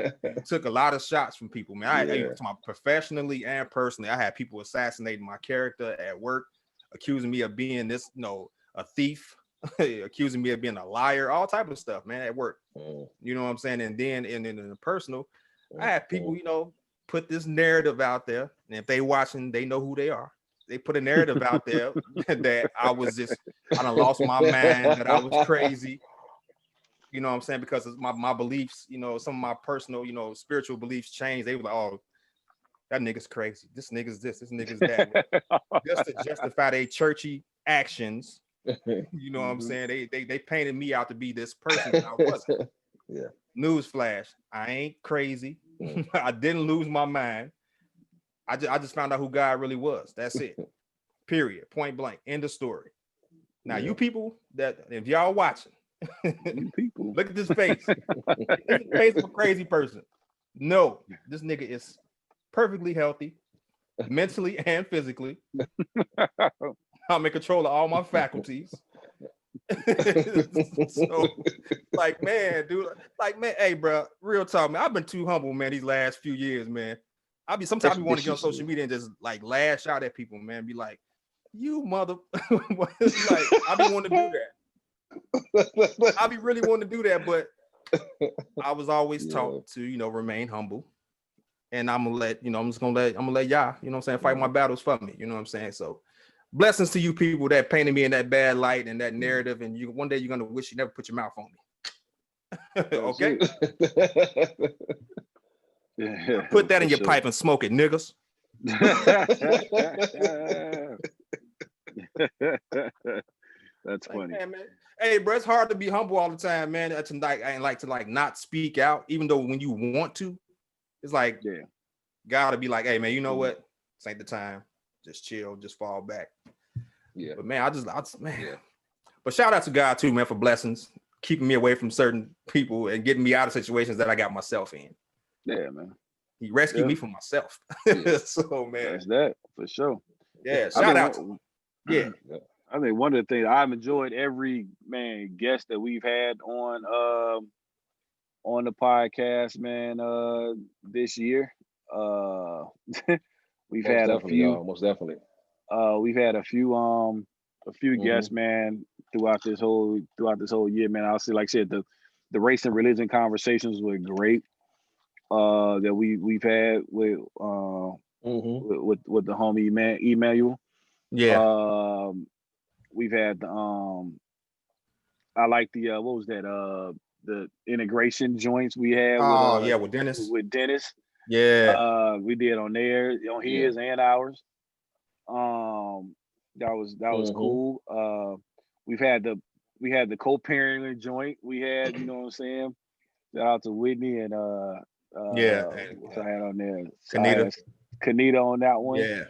took a lot of shots from people, man. I professionally and personally, I had people assassinating my character at work, accusing me of being this, you know, a thief, accusing me of being a liar, all type of stuff, man, at work. You know what I'm saying? And then in the personal, I had people, you know, put this narrative out there. And if they watching, they know who they are. They put a narrative out there that I done lost my mind, that I was crazy. You know what I'm saying? Because my beliefs, you know, some of my personal, you know, spiritual beliefs changed. They were like, oh, that nigga's crazy. This nigga's this nigga's that. Just to justify their churchy actions. You know what I'm saying? They painted me out to be this person that I wasn't. Newsflash, I ain't crazy. I didn't lose my mind. I just found out who God really was. That's it. Period. Point blank. End of story. Now, you people that, if y'all watching, look at this face. This is the face of a crazy person. No, this nigga is perfectly healthy, mentally and physically. I'm in control of all my faculties. So, like, man, dude, like, man, hey, bro, real talk, man. I've been too humble, man, these last few years, man. Sometimes we want to get on social media and just like lash out at people, man. Be like, you mother, like, I be wanting to do that. I be really wanting to do that, but I was always taught to, you know, remain humble. And I'm gonna let y'all, you know what I'm saying, fight my battles for me. You know what I'm saying? So blessings to you people that painted me in that bad light and that narrative. And one day you're gonna wish you never put your mouth on me. Okay. Put that in your pipe and smoke it, niggas. That's funny. Man. Hey, bro, it's hard to be humble all the time, man. I like to not speak out, even though when you want to, it's like, gotta be like, hey, man, you know what? This ain't the time. Just chill, just fall back. Yeah. But man, I just man. Yeah. But shout out to God too, man, for blessings, keeping me away from certain people and getting me out of situations that I got myself in. Yeah, man. He rescued me from myself. So, man. That's that for sure. Yeah, shout out. I think one of the things I've enjoyed every guest that we've had on the podcast, man, this year. We've had a few, most definitely. We've had a few guests, man, throughout this whole year, man. I'll say, like I said, the race and religion conversations were great. That we've had with the homie Emmanuel. Yeah. We've had I like the what was that? The integration joints we had with Dennis. With Dennis. Yeah. We did on there, on his and ours. That was cool. We had the co-parenting joint. We had, you know what I'm saying? Shout out to Whitney and what's I had on there? Kanita on that one. Yeah.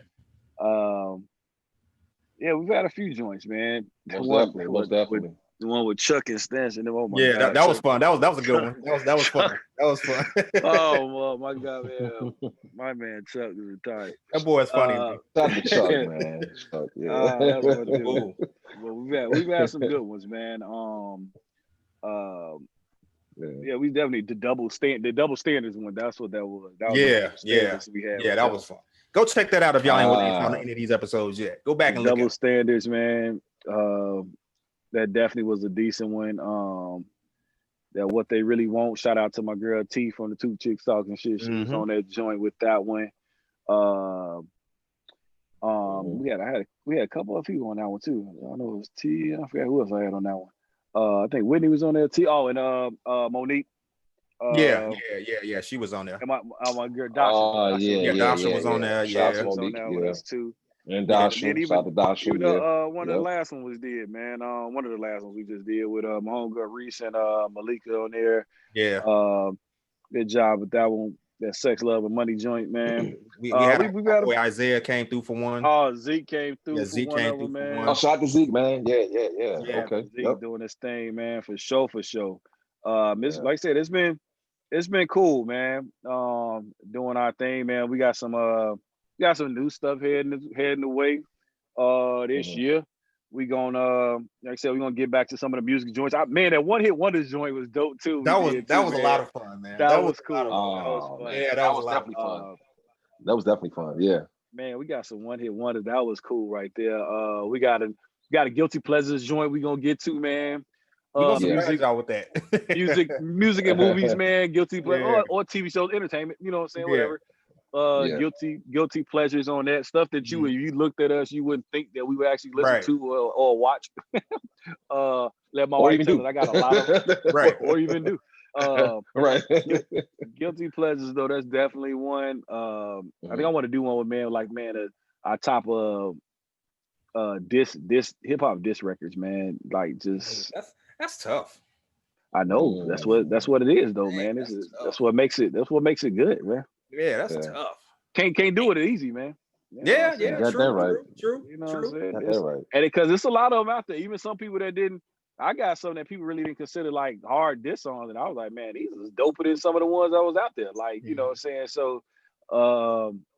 We've had a few joints, man. Most definitely. The one with Chuck and Stanson. Oh my God. That was fun. That was a good one. That was fun. That was fun. Oh my God, man. My man Chuck is retired. That boy is funny. Shout out to Chuck, man. Chuck, well, we've had some good ones, man. We definitely the double standards one. That's what that was. That was we had. That was fun. Go check that out if y'all ain't on any of these episodes yet. Go back and look. Double standards, man. That definitely was a decent one. That what they really want. Shout out to my girl T from the Two Chicks Talking Shit. She was on that joint with that one. We had a couple of people on that one too. I know it was T. I forgot who else I had on that one. I think Whitney was on there. T. Oh, and Monique. Yeah. She was on there. And my girl Dasha. Dasha was on there. Yeah, she was on there with us too. And Dasha, shout out to Dasha. One of the last ones we did, man. One of the last ones we just did with my homegirl Reese and Malika on there. Yeah. Good job with that one. that Sex, Love, and Money joint, man. we got boy Isaiah came through for one. Oh, Zeke came through for one of them, man. Oh, shout out to Zeke, man. Yeah. Okay. Zeke doing his thing, man, for sure. Like I said, it's been cool, man. Doing our thing, man. We got some new stuff heading away. This year. We gonna, like I said, we're gonna get back to some of the music joints. Man, that One Hit Wonders joint was dope too. That was a lot of fun, man. That was cool. That was fun. Yeah, that was definitely fun. That was definitely fun. Yeah. Man, we got some One Hit Wonders. That was cool right there. We got a Guilty Pleasures joint we gonna get to, man. We gonna surprise y'all with that. music and movies, man. Guilty pleasures or TV shows, entertainment. You know what I'm saying? Whatever. Guilty pleasures on that stuff that if you looked at us, you wouldn't think that we would actually listen to or watch. Let my wife tell it. I got a lot of them. or even do. Guilty pleasures though, that's definitely one. I think I want to do one with our top hip hop diss records, man. Like just that's tough. I know that's what it is though, man. That's what makes it good, man. Yeah, that's tough. Can't do it easy, man. Got that right. True. You know what I'm saying? Got that right. And because it's a lot of them out there, even some people that didn't. I got some that people really didn't consider like hard diss songs, and I was like, man, these is doper than some of the ones I was out there. Like, you know what I'm saying? So,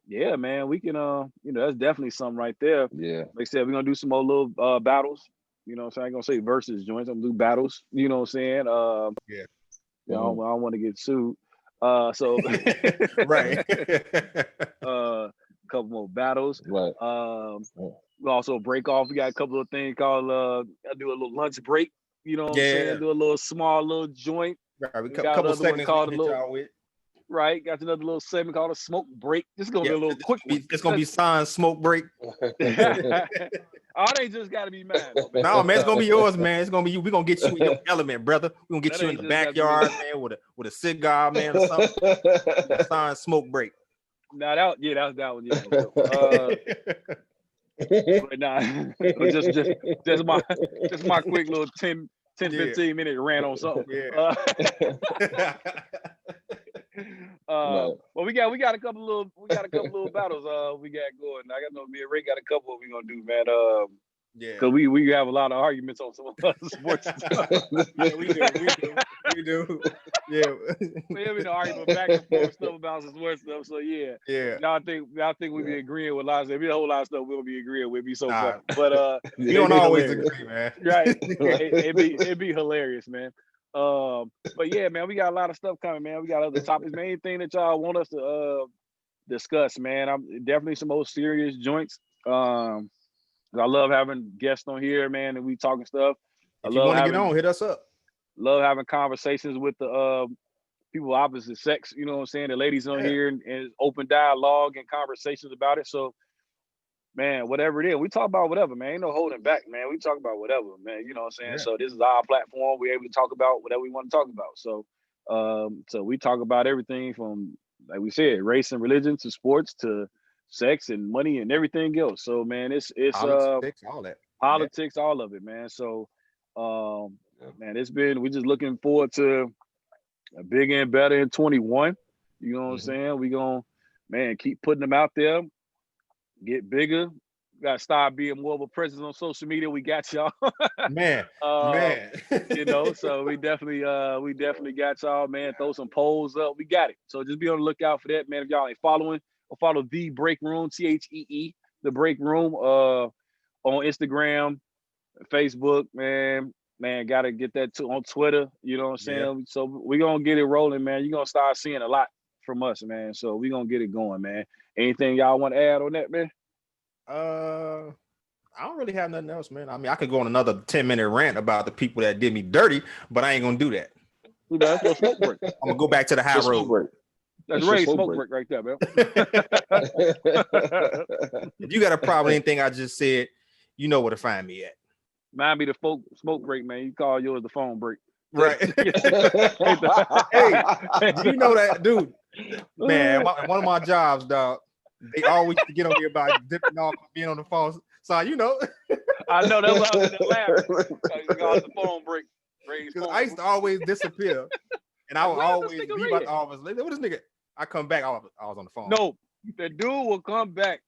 yeah, man, we can, that's definitely something right there. Yeah. Like I said, we're gonna do some more little battles. You know what I'm saying? I ain't gonna say versus joints. I'm gonna do battles. You know what I'm saying? Yeah. I don't want to get sued. So right. A couple more battles. Right. We also break off. We got a couple of things called I do a little lunch break. You know what I'm saying? Do a little small joint. Right. We got a couple segments called Right. Got another little segment called a smoke break. This is gonna be a little quick one. It's gonna be signed smoke break. All they just gotta be mine. No, man, it's gonna be yours, man. It's gonna be you. We're gonna get you in your element, brother. We're gonna get you in the backyard, man, with a cigar, man, or something. Signed smoke break. No, that was that one. Yeah. But nah, just my quick little 10, 15 minute rant on something. Yeah. Well, we got a couple little battles we got going. I know me and Ray got a couple we gonna do, man. Because we have a lot of arguments on some other sports stuff. Yeah, we do. Yeah. We have been arguing back and forth stuff about some sports stuff. So yeah. Now I think we be agreeing with lots. There'll be a whole lot of stuff we'll be agreeing with. Be so fun. But we don't always agree, man. Right. It'd be hilarious, man. But yeah, man, we got a lot of stuff coming, man. We got other topics. Main thing that y'all want us to discuss, man. I'm definitely some more serious joints. I love having guests on here, man, and we talking stuff. If you want to get on, hit us up. Love having conversations with the people opposite sex, you know what I'm saying? The ladies on here and open dialogue and conversations about it. So, man, whatever it is, we talk about whatever, man. Ain't no holding back, man. We talk about whatever, man. You know what I'm saying? Yeah. So this is our platform. We're able to talk about whatever we want to talk about. So, so we talk about everything from, like we said, race and religion to sports to sex and money and everything else. So, man, it's politics, all that. Politics, all of it, man. So, man, we're just looking forward to a bigger and better in 21. You know what I'm saying? We gonna, man, keep putting them out there, get bigger. We gotta start being more of a presence on social media. We got y'all. man. You know, so we definitely got y'all, man. Throw some polls up. We got it. So just be on the lookout for that, man. If y'all ain't following, or follow The Break Room, THEE, The Break Room, on Instagram, Facebook, man. Man, gotta get that too on Twitter. You know what I'm saying? Yeah. So we're gonna get it rolling, man. You're gonna start seeing a lot from us, man. So we're gonna get it going, man. Anything y'all want to add on that, man? I don't really have nothing else, man. I mean, I could go on another 10-minute rant about the people that did me dirty, but I ain't gonna do that. That's no smoke break. I'm gonna go back to the high road. That's Ray smoke break right there, man. If you got a problem with anything I just said, you know where to find me at. Mine be the smoke break, man. You call yours the phone break. Right. Hey, you know that, dude. Man, one of my jobs, dog, they always get on here about dipping off being on the phone. So, you know. I know, that's why I was in the lab. You call it the phone break. Because I used to always disappear. And I would always be about the office. Like, what this nigga? I come back, I was on the phone. No, the dude will come back.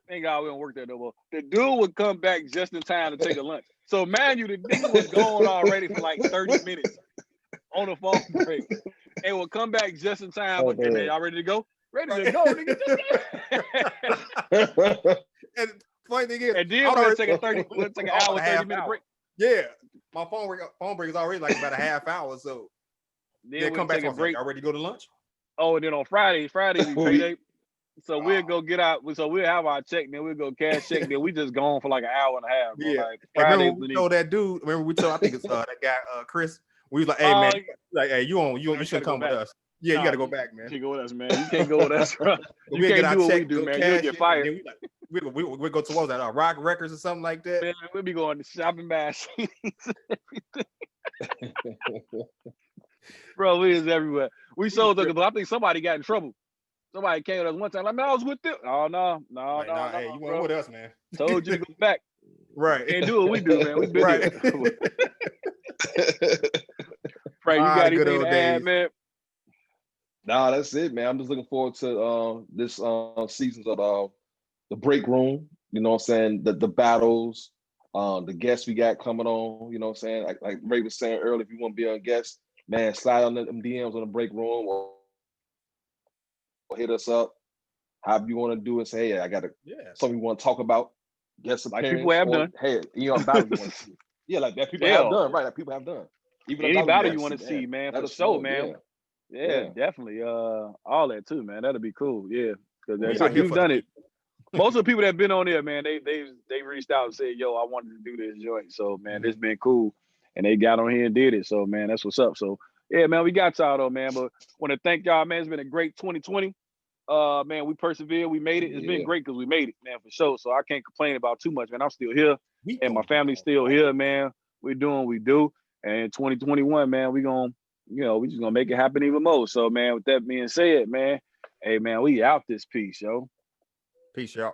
Thank God we don't work there no more. The dude would come back just in time to take a lunch. So man, the nigga was gone already for like 30 minutes on the phone break. And will come back just in time. Hey, man, y'all ready to go? Ready to go, nigga. And funny thing is, and then we'll take an hour, 30-minute break. Yeah. My phone break is already like about a half hour. So then come back and break. Y'all ready to go to lunch? Oh, and then on Friday we payday. So we'll go get out. So we'll have our check, then we'll go cash check. Then we just gone for like an hour and a half. Bro. Yeah. Like Friday, remember we told that dude. Remember we told I think it's that guy Chris. We was like, hey man, like hey you should come with us. Yeah, you got to go back, man. You can't go with us, man. You can't go with us, bro. You can't do what we do, man. You'll get fired. We go to what was that? Rock Records or something like that. Man, we'll be going to shopping bash. Bro, we is everywhere. We sold them, but I think somebody got in trouble. Somebody came with us one time. Like, man, I was with them. Oh no. Hey, you weren't with us, man. Told you to go back. Right. Can't do what we do, man. We been here. Frank, you got anything to add, man? Nah, that's it, man. I'm just looking forward to this seasons of the break room. You know what I'm saying? The battles, the guests we got coming on. You know what I'm saying? Like Ray was saying earlier, if you want to be a guest, man, slide on them DMs on the break room or hit us up. However you want to do it. Say, hey, I got something you want to talk about. Guest like people have done. Hey, battle you want to see. Yeah, like that people have done. Right, like people have done. Even any battle you want to see, man, for the show, man. Yeah, definitely. All that too, man. That'll be cool. Yeah, because you've done it. Most of the people that have been on there, man, they reached out and said, "Yo, I wanted to do this joint." So, man, this been cool, and they got on here and did it. So, man, that's what's up. So, yeah, man, we got y'all though, man. But want to thank y'all, man. It's been a great 2020. Man, we persevered. We made it. It's been great because we made it, man, for sure. So I can't complain about too much, man. I'm still here, and my family's still here, man. We're doing what we do, and 2021, man, we just gonna make it happen even more. So, man, with that being said, man, hey, man, we out this piece, yo. Peace, y'all.